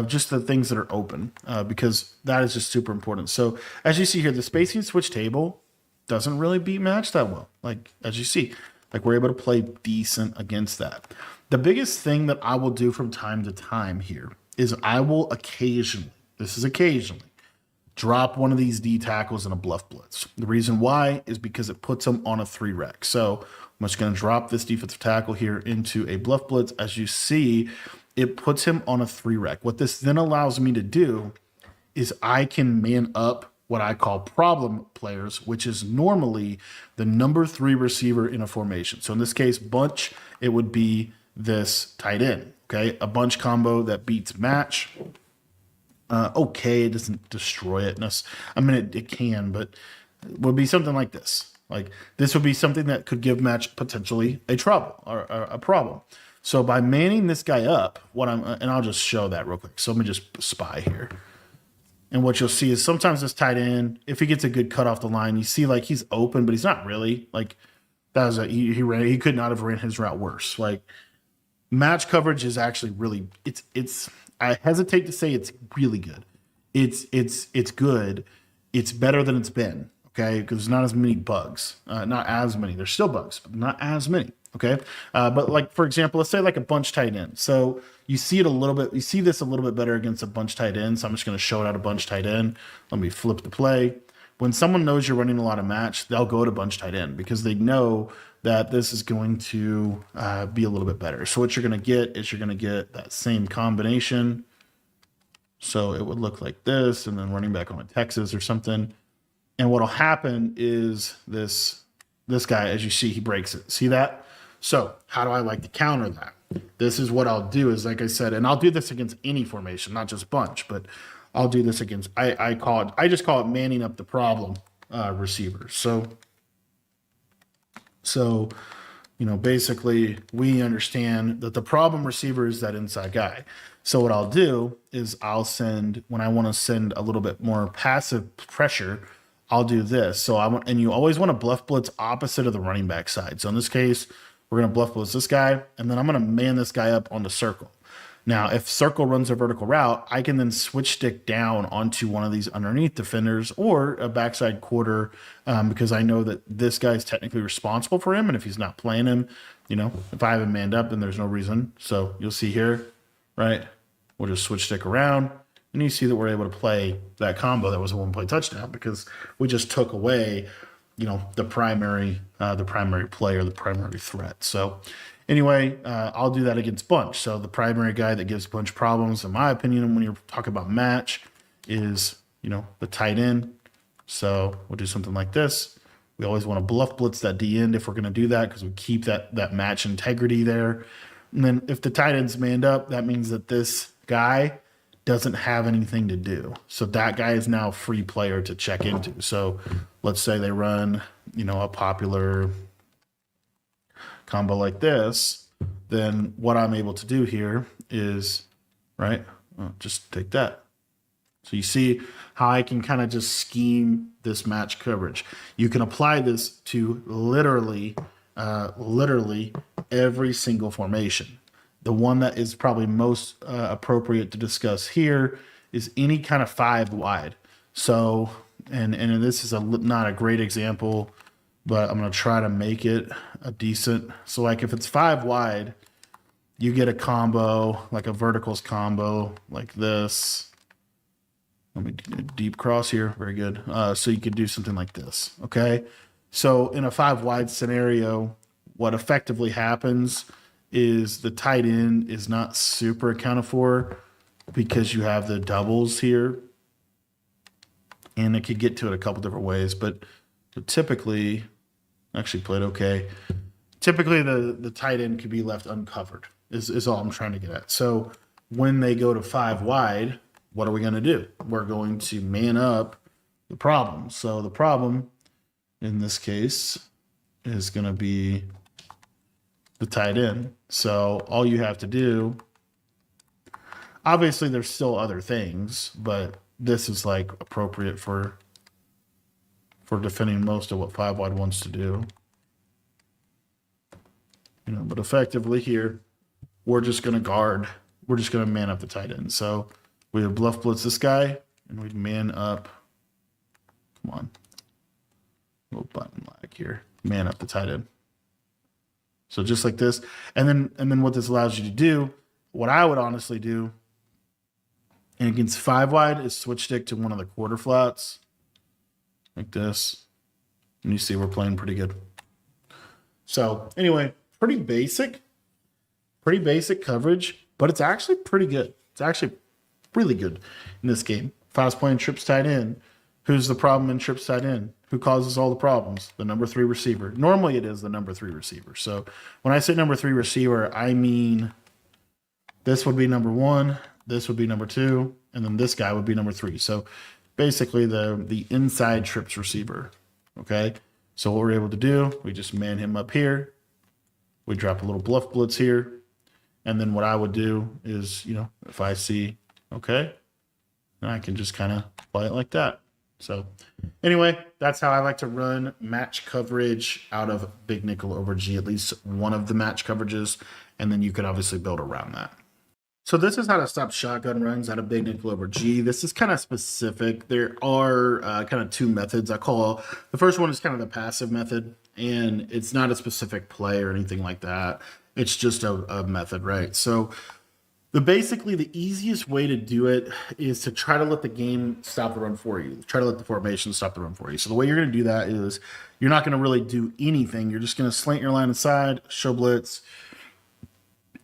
just the things that are open because that is just super important. So as you see here, the spacing switch table doesn't really beat match that well. Like as you see, like we're able to play decent against that. The biggest thing that I will do from time to time here is I will occasionally, drop one of these D tackles in a bluff blitz. The reason why is because it puts them on a 3-rec. So I'm just going to drop this defensive tackle here into a bluff blitz. As you see, it puts him on a 3-rec. What this then allows me to do is I can man up what I call problem players, which is normally the number 3 receiver in a formation. So in this case, bunch, it would be this tight end. Okay, a bunch combo that beats match. Okay, it doesn't destroy it. I mean, it can, but it would be something like this. Like this would be something that could give match potentially a trouble or a problem. So by manning this guy up, and I'll just show that real quick. So let me just spy here. And what you'll see is sometimes this tight end, if he gets a good cut off the line, you see like he's open, but he's not really. Like that was he could not have ran his route worse. Like match coverage is actually really it's I hesitate to say it's really good. It's good. It's better than it's been. Okay, because there's not as many bugs. Not as many. There's still bugs, but not as many. Okay, but like for example, let's say like a bunch tight end. So you see it a little bit. You see this a little bit better against a bunch tight end. So I'm just going to show it out a bunch tight end. Let me flip the play. When someone knows you're running a lot of match, they'll go to bunch tight end because they know that this is going to be a little bit better. So what you're going to get is you're going to get that same combination. So it would look like this, and then running back on a Texas or something. And what'll happen is this guy, as you see, he breaks it. See that? So how do I like to counter that? This is what I'll do is, like I said, and I'll do this against any formation, not just bunch, but I'll do this against, I just call it manning up the problem receiver. So, basically we understand that the problem receiver is that inside guy. So what I'll do is when I want to send a little bit more passive pressure, I'll do this. So and you always want to bluff blitz opposite of the running back side. So in this case, we're going to bluff blitz this guy, and then I'm going to man this guy up on the circle. Now, if circle runs a vertical route, I can then switch stick down onto one of these underneath defenders or a backside quarter because I know that this guy is technically responsible for him. And if he's not playing him, if I have him manned up, then there's no reason. So you'll see here, right? We'll just switch stick around. And you see that we're able to play that combo that was a one-play touchdown because we just took away, the primary player, the primary threat. So anyway, I'll do that against bunch. So the primary guy that gives bunch problems, in my opinion, when you're talking about match, is the tight end. So we'll do something like this. We always want to bluff blitz that D end if we're going to do that because we keep that match integrity there. And then if the tight end's manned up, that means that this guy doesn't have anything to do. So that guy is now a free player to check into. So let's say they run, a popular combo like this, then what I'm able to do here is, right, just take that. So you see how I can kind of just scheme this match coverage. You can apply this to literally every single formation. The one that is probably most appropriate to discuss here is any kind of 5 wide. So, and this is not a great example, but I'm going to try to make it a decent. So like if it's 5 wide, you get a combo, like a verticals combo like this. Let me do a deep cross here. Very good. So you could do something like this. Okay. So in a 5 wide scenario, what effectively happens is the tight end is not super accounted for because you have the doubles here. And it could get to it a couple different ways, but typically, actually played okay. Typically, the tight end could be left uncovered, is all I'm trying to get at. So when they go to 5 wide, what are we going to do? We're going to man up the problem. So the problem in this case is going to be the tight end. So all you have to do, obviously there's still other things, but this is like appropriate for defending most of what 5 wide wants to do. You know, but effectively here, we're just going to guard. We're just going to man up the tight end. So we would bluff blitz this guy, and we'd man up. Come on. Little button lag here. Man up the tight end. So just like this. And then what this allows you to do, what I would honestly do, and against 5 wide, is switch stick to one of the quarter flats. Like this. And you see we're playing pretty good. So anyway, pretty basic coverage, but it's actually pretty good. It's actually really good in this game. If I was playing trips tight end, who's the problem in trips tight end? Who causes all the problems? The number 3 receiver. Normally it is the number 3 receiver. So when I say number 3 receiver, I mean this would be number 1, this would be number 2, and then this guy would be number 3. So basically the inside trips receiver. Okay. So what we're able to do, we just man him up here. We drop a little bluff blitz here. And then what I would do is, you know, if I see, okay, then I can just kind of play it like that. So anyway, that's how I like to run match coverage out of big nickel over G, at least one of the match coverages. And then you can obviously build around that. So this is how to stop shotgun runs out of big nickel over G. This is kind of specific. There are kind of 2 methods I call. The first one is kind of the passive method, and it's not a specific play or anything like that. It's just a method, right? So basically the easiest way to do it is to try to let the game stop the run for you. Try to let the formation stop the run for you. So the way you're going to do that is you're not going to really do anything. You're just going to slant your line inside, show blitz,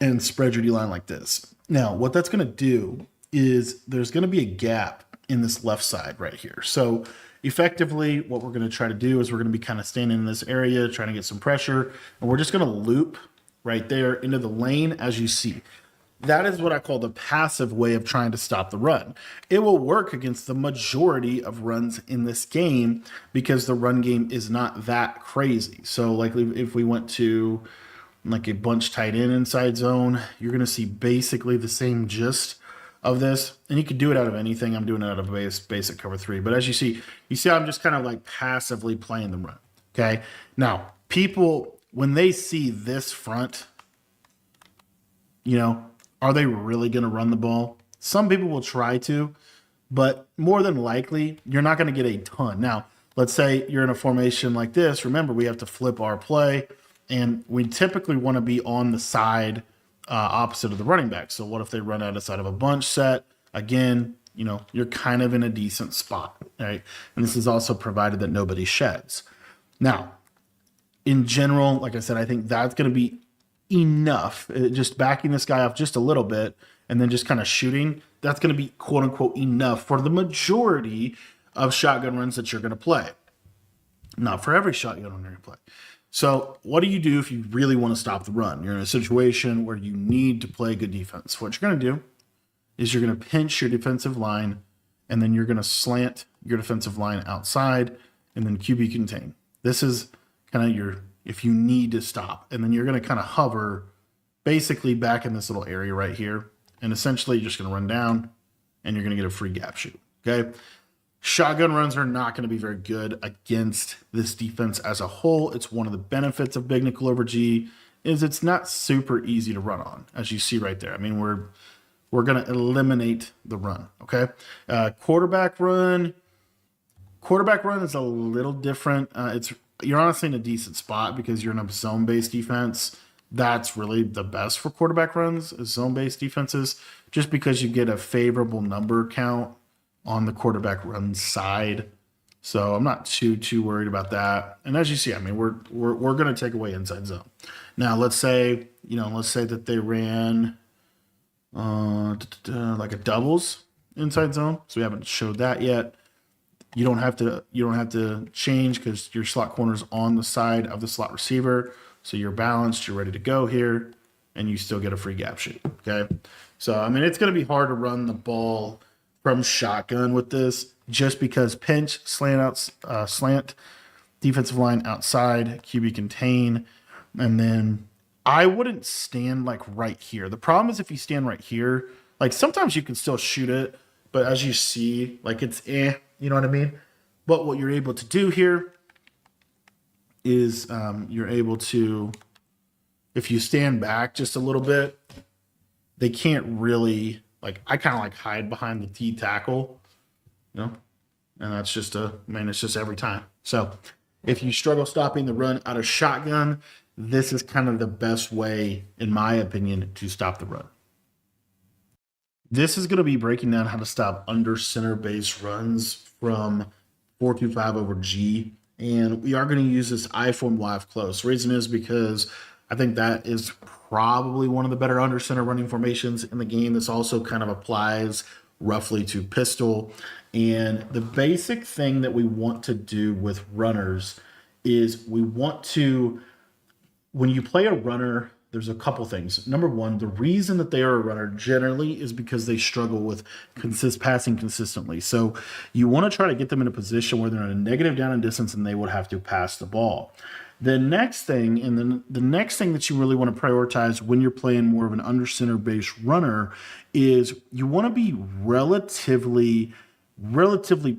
and spread your D-line like this. Now, what that's going to do is there's going to be a gap in this left side right here. So effectively, what we're going to try to do is we're going to be kind of standing in this area, trying to get some pressure, and we're just going to loop right there into the lane as you see. That is what I call the passive way of trying to stop the run. It will work against the majority of runs in this game because the run game is not that crazy. So like if we went to like a bunch tight end inside zone, you're going to see basically the same gist of this. And you could do it out of anything. I'm doing it out of basic cover 3. But as you see I'm just kind of like passively playing the run. Okay. Now, people, when they see this front, you know, are they really going to run the ball? Some people will try to, but more than likely, you're not going to get a ton. Now, let's say you're in a formation like this. Remember, we have to flip our play. And we typically want to be on the side opposite of the running back. So what if they run out of a bunch set? Again, you know, you're kind of in a decent spot, right? And this is also provided that nobody sheds. Now, in general, like I said, I think that's going to be enough. Just backing this guy off just a little bit and then just kind of shooting, that's going to be quote unquote enough for the majority of shotgun runs that you're going to play. Not for every shotgun run you play. So what do you do if you really want to stop the run? You're in a situation where you need to play good defense. What you're going to do is you're going to pinch your defensive line, and then you're going to slant your defensive line outside, and then QB contain. This is kind of your, if you need to stop. And then you're going to kind of hover basically back in this little area right here. And essentially you're just going to run down, and you're going to get a free gap shoot. Okay. Shotgun runs are not going to be very good against this defense as a whole. It's one of the benefits of big nickel over G is it's not super easy to run on, as you see right there. I mean, we're going to eliminate the run. Okay. Quarterback run is a little different. You're honestly in a decent spot because you're in a zone-based defense. That's really the best for quarterback runs is zone-based defenses, just because you get a favorable number count on the quarterback run side. So I'm not too worried about that. And as you see, I mean, we're going to take away inside zone. Now, let's say that they ran like a doubles inside zone. So we haven't showed that yet. You don't have to change because your slot corner is on the side of the slot receiver. So you're balanced, you're ready to go here, and you still get a free gap shoot. Okay. So, I mean, it's going to be hard to run the ball from shotgun with this, just because pinch, slant, defensive line outside, QB contain, and then I wouldn't stand like right here. The problem is if you stand right here, like sometimes you can still shoot it, but as you see, like it's you know what I mean? But what you're able to do here is you're able to, if you stand back just a little bit, they can't really, like I kind of like hide behind the T tackle, you know? And that's just it's just every time. So if you struggle stopping the run out of shotgun, this is kind of the best way, in my opinion, to stop the run. This is going to be breaking down how to stop under center base runs from 4-5 over G. And we are going to use this I form live close. The reason is because I think that is probably one of the better under center running formations in the game. This also kind of applies roughly to pistol. And the basic thing that we want to do with runners is we want to, when you play a runner, there's a couple things. Number one, the reason that they are a runner generally is because they struggle with passing consistently. So you want to try to get them in a position where they're in a negative down and distance and they would have to pass the ball. The next thing, and then the next thing that you really want to prioritize when you're playing more of an under center base runner is you want to be relatively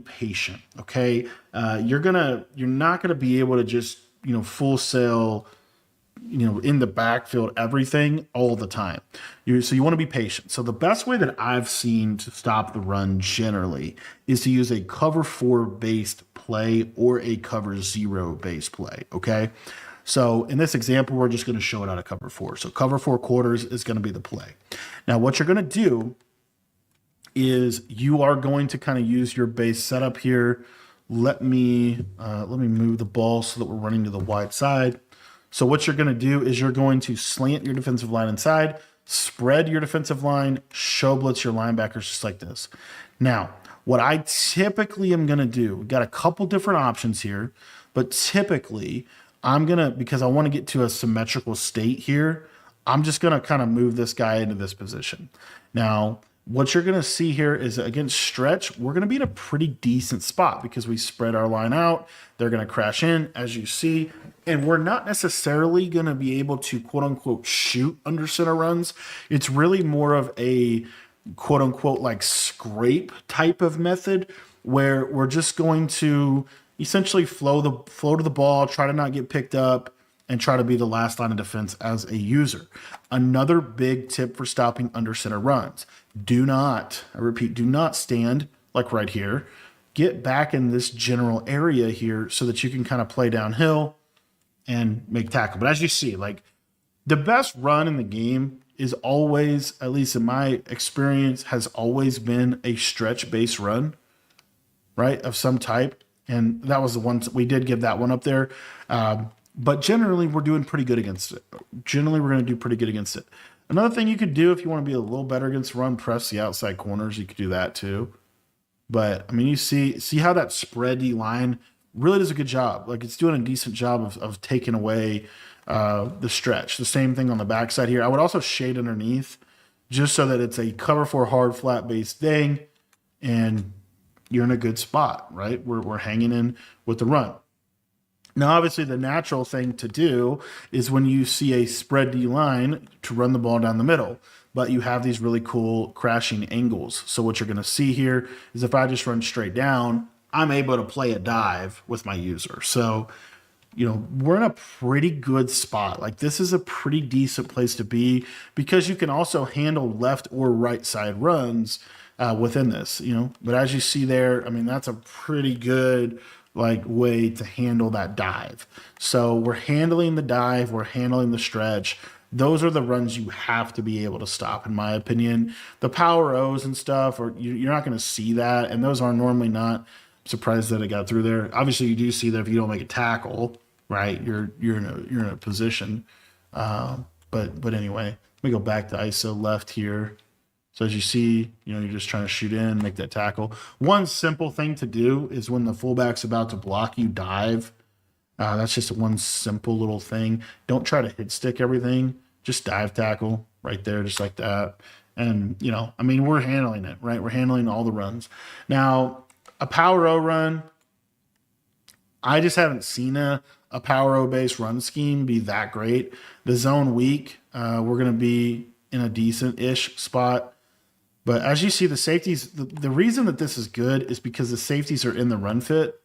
patient. Okay. You're not going to be able to just, full sail, in the backfield, everything all the time. So you want to be patient. So the best way that I've seen to stop the run generally is to use a cover 4 based play or a cover 0 based play. Okay. So in this example, we're just going to show it out of cover 4. So cover 4 quarters is going to be the play. Now, what you're going to do is you are going to kind of use your base setup here. Let me move the ball so that we're running to the wide side. So what you're going to do is you're going to slant your defensive line inside, spread your defensive line, show blitz your linebackers just like this. Now, what I typically am going to do, we've got a couple different options here, but typically because I want to get to a symmetrical state here, I'm just going to kind of move this guy into this position. Now, what you're going to see here is against stretch, we're going to be in a pretty decent spot because we spread our line out. They're going to crash in, as you see, and we're not necessarily going to be able to, quote unquote, shoot under center runs. It's really more of a, quote unquote, like scrape type of method where we're just going to essentially flow to the ball, try to not get picked up, and try to be the last line of defense as a user. Another big tip for stopping under center runs. I repeat, do not stand like right here. Get back in this general area here so that you can kind of play downhill and make tackle. But as you see, like the best run in the game is always, at least in my experience, has always been a stretch base run, right, of some type. And that was the one we did give that one up there. But generally, we're doing pretty good against it. Generally, we're going to do pretty good against it. Another thing you could do if you want to be a little better against run, press the outside corners. You could do that too. But, I mean, you see how that spread D line really does a good job. Like, it's doing a decent job of taking away the stretch. The same thing on the backside here. I would also shade underneath just so that it's a cover 4 hard, flat-based thing, and you're in a good spot, right? We're hanging in with the run. Now, obviously, the natural thing to do is when you see a spread D line to run the ball down the middle, but you have these really cool crashing angles. So what you're going to see here is if I just run straight down, I'm able to play a dive with my user. So, we're in a pretty good spot. Like this is a pretty decent place to be because you can also handle left or right side runs within this, But as you see there, I mean, that's a pretty good way to handle that dive. So we're handling the dive, we're handling the stretch. Those are the runs you have to be able to stop, in my opinion. The power O's and stuff, you're not going to see that, and those are normally not. I'm surprised that it got through there. Obviously, you do see that if you don't make a tackle, right? You're in a position. But anyway, let me go back to ISO left here. So as you see, you're just trying to shoot in, make that tackle. One simple thing to do is when the fullback's about to block you, dive. That's just one simple little thing. Don't try to hit stick everything. Just dive tackle right there, just like that. And, I mean, we're handling it, right? We're handling all the runs. Now, a Power O run, I just haven't seen a Power O based run scheme be that great. The zone weak, we're going to be in a decent ish spot. But as you see, the safeties, the reason that this is good is because the safeties are in the run fit.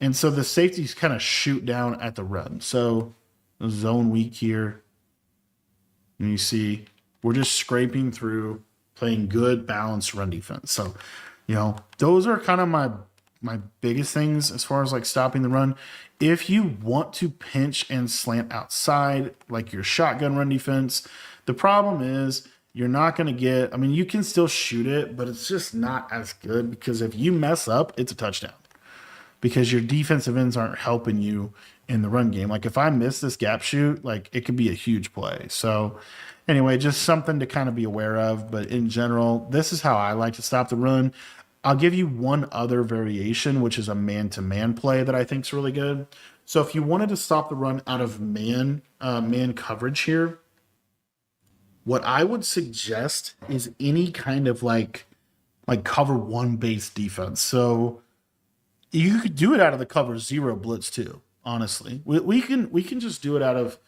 And so the safeties kind of shoot down at the run. So the zone weak here. And you see, we're just scraping through, playing good, balanced run defense. So, those are kind of my biggest things as far as like stopping the run. If you want to pinch and slant outside, like your shotgun run defense, the problem is you're not going to get, I mean, you can still shoot it, but it's just not as good because if you mess up, it's a touchdown because your defensive ends aren't helping you in the run game. Like if I miss this gap shoot, like it could be a huge play. So anyway, just something to kind of be aware of. But in general, this is how I like to stop the run. I'll give you one other variation, which is a man-to-man play that I think is really good. So if you wanted to stop the run out of man coverage here, what I would suggest is any kind of like cover one based defense. So you could do it out of the cover zero blitz too. Honestly, we can just do it out of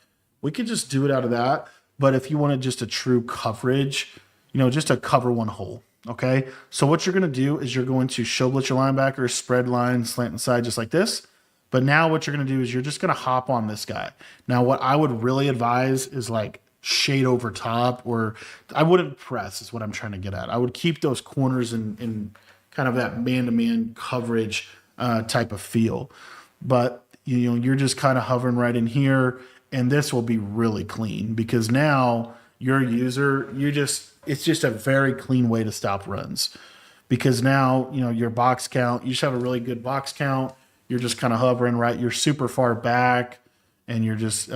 that. But if you wanted just a true coverage, just a cover one hole. Okay, so what you're going to do is you're going to show blitz your linebacker, spread line, slant inside, just like this. But now what you're going to do is you're just going to hop on this guy. Now, what I would really advise is like shade over top, or I wouldn't press is what I'm trying to get at. I would keep those corners in kind of that man-to-man coverage type of feel. But, you're just kind of hovering right in here, and this will be really clean because now your user, it's just a very clean way to stop runs because now, your box count, you just have a really good box count. You're just kind of hovering, right? You're super far back and you just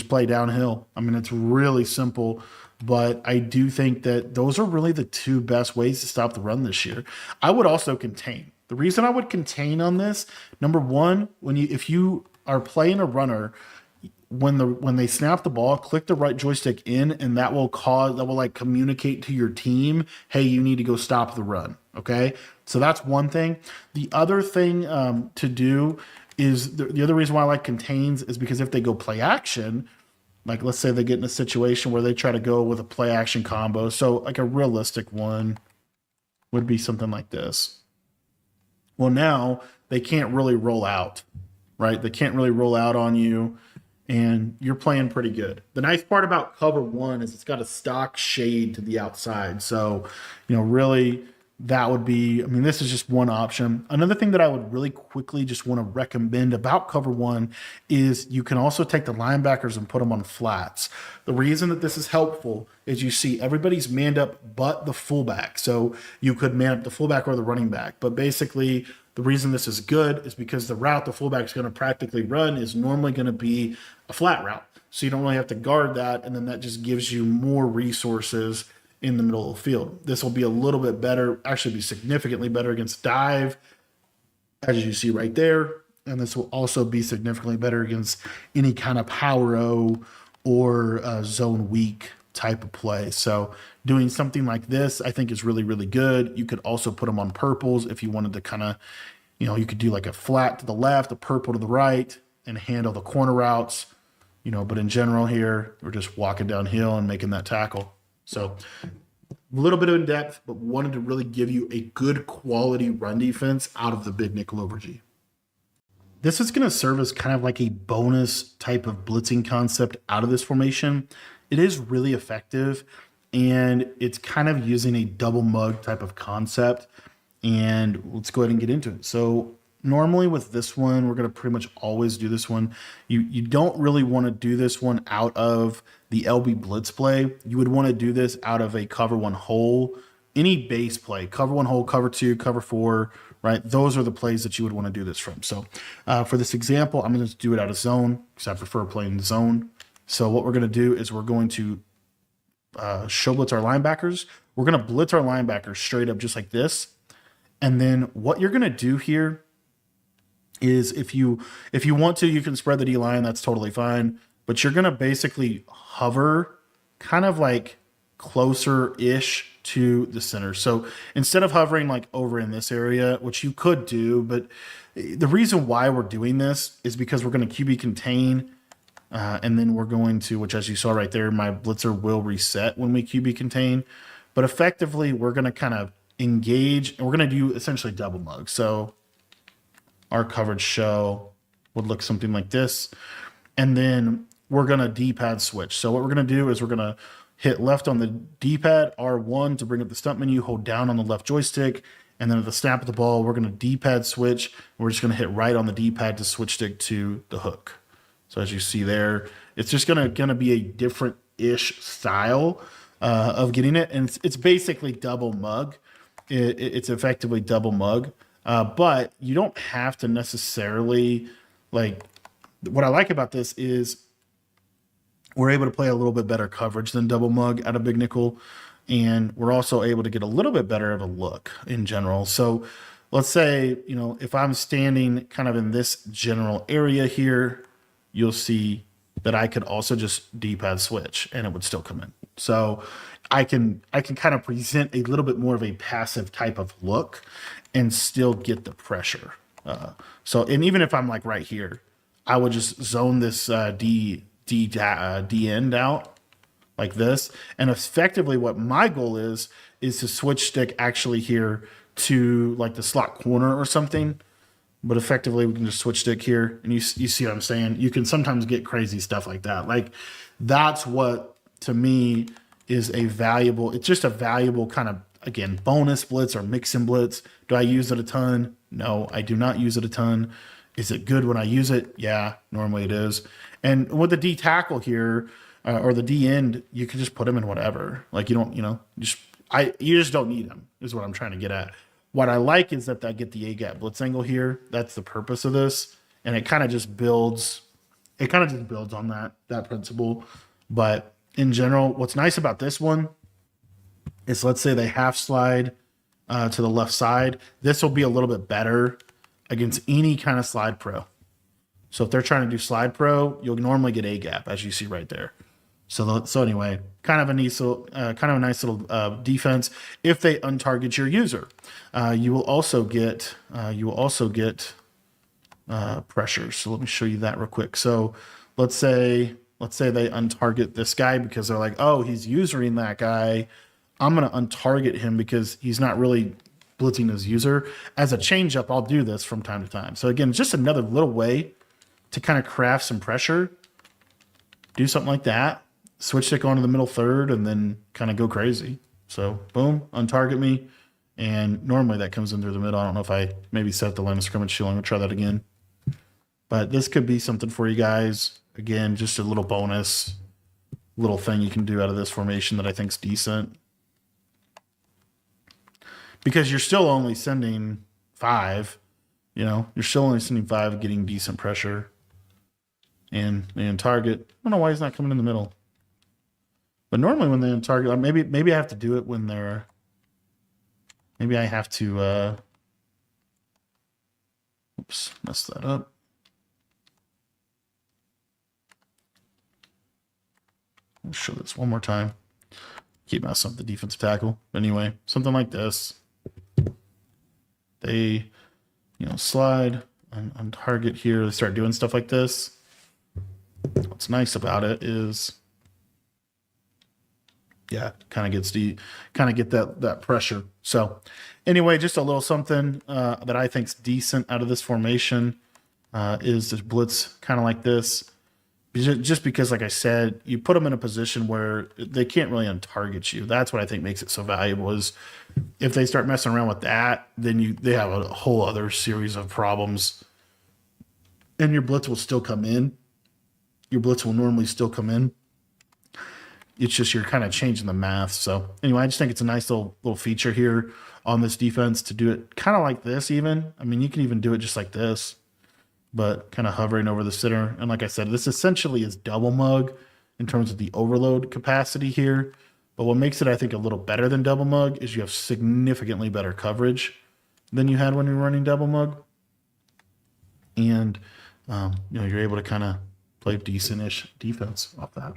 play downhill. I mean, it's really simple, but I do think that those are really the two best ways to stop the run this year. I would also contain. The reason I would contain on this, number one, if you are playing a runner, when they snap the ball, click the right joystick in, and that will like communicate to your team, hey, you need to go stop the run. Okay, so that's one thing. The other thing to do is the other reason why I like contains is because if they go play action, like let's say they get in a situation where they try to go with a play action combo, so like a realistic one would be something like this. Well, now they can't really roll out, right? They can't really roll out on you. And you're playing pretty good. The nice part about cover one is it's got a stock shade to the outside. So, really that would be, this is just one option. Another thing that I would really quickly just want to recommend about cover one is you can also take the linebackers and put them on flats. The reason that this is helpful is you see everybody's manned up but the fullback. So you could man up the fullback or the running back. But basically, the reason this is good is because the route the fullback is going to practically run is normally going to be a flat route. So you don't really have to guard that. And then that just gives you more resources in the middle of the field. This will be a little bit better, actually be significantly better against dive, as you see right there. And this will also be significantly better against any kind of power O or zone weak type of play. So doing something like this, I think is really, really good. You could also put them on purples if you wanted to kind of, you could do like a flat to the left, a purple to the right, and handle the corner routes, but in general here, we're just walking downhill and making that tackle. So a little bit of in depth, but wanted to really give you a good quality run defense out of the big nickel over G. This is going to serve as kind of like a bonus type of blitzing concept out of this formation. It is really effective, and it's kind of using a double mug type of concept. And let's go ahead and get into it. So normally with this one, we're going to pretty much always do this one. You don't really want to do this one out of the LB blitz play. You would want to do this out of a cover one hole, any base play, cover one hole, cover two, cover four, right? Those are the plays that you would want to do this from. So for this example, I'm going to do it out of zone because I prefer playing zone. So what we're going to do is we're going to show blitz our linebackers. We're going to blitz our linebackers straight up just like this. And then what you're going to do here is if you want to, you can spread the D-line. That's totally fine. But you're going to basically hover kind of like closer-ish to the center. So instead of hovering like over in this area, which you could do, but the reason why we're doing this is because we're going to QB contain, and then we're going to, which as you saw right there, my blitzer will reset when we QB contain. But effectively, we're going to kind of engage, and we're going to do essentially double mug. So our coverage show would look something like this. And then we're going to D-pad switch. So what we're going to do is we're going to hit left on the D-pad, R1 to bring up the stump menu, hold down on the left joystick, and then at the snap of the ball, we're going to D-pad switch. We're just going to hit right on the D-pad to switch stick to the hook. So as you see there, it's just going to be a different-ish style of getting it. And it's basically double mug. It's effectively double mug. But you don't have to necessarily, like, what I like about this is we're able to play a little bit better coverage than double mug out of big nickel. And we're also able to get a little bit better of a look in general. So let's say, you know, if I'm standing kind of in this general area here, you'll see that I could also just D-pad switch and it would still come in. So I can kind of present a little bit more of a passive type of look and still get the pressure. And even if I'm like right here, I would just zone this D end out like this. And effectively what my goal is to switch stick actually here to like the slot corner or something. But effectively we can just switch stick here, and you see what I'm saying? You can sometimes get crazy stuff like that. Like that's what to me is it's just a valuable kind of, again, bonus blitz or mix-in blitz. Do I use it a ton? No, I do not use it a ton. Is it good when I use it? Yeah, normally it is. And with the D tackle here, or the D end, you can just put them in whatever. Like you don't, you just don't need them, is what I'm trying to get at. What I like is that I get the A-gap blitz angle here. That's the purpose of this. And it kind of just builds, on that principle. But in general, what's nice about this one is, let's say they half slide to the left side. This will be a little bit better against any kind of slide pro. So if they're trying to do slide pro, you'll normally get A-gap, as you see right there. So anyway, kind of a nice little defense. If they untarget your user, you will also get pressure. So let me show you that real quick. So let's say they untarget this guy because they're like, oh, he's usering that guy. I'm going to untarget him because he's not really blitzing his user. As a changeup, I'll do this from time to time. So again, just another little way to kind of craft some pressure. Do something like that. Switch stick onto the middle third and then kind of go crazy. So boom, untarget me. And normally that comes in through the middle. I don't know if I maybe set the line of scrimmage shield. I'm going to try that again. But this could be something for you guys. Again, just a little bonus, little thing you can do out of this formation that I think is decent. Because you're still only sending 5. You're still only sending 5, getting decent pressure. And target. I don't know why he's not coming in the middle. But normally when they target, maybe I have to do it when they're. Maybe I have to. Oops, messed that up. I'll show this one more time. Keep messing up the defensive tackle. But anyway, something like this. They, slide on target here. They start doing stuff like this. What's nice about it is, kind of get that pressure. So anyway, just a little something that I think's decent out of this formation is the blitz kind of like this. Just because, like I said, you put them in a position where they can't really untarget you. That's what I think makes it so valuable. Is if they start messing around with that, then they have a whole other series of problems, and your blitz will still come in. Your blitz will normally still come in. It's just you're kind of changing the math. So anyway, I just think it's a nice little feature here on this defense to do it kind of like this. Even you can even do it just like this, but kind of hovering over the center. And like I said, this essentially is double mug in terms of the overload capacity here. But what makes it, I think, a little better than double mug is you have significantly better coverage than you had when you were running double mug. And, you're able to kind of play decent-ish defense off that.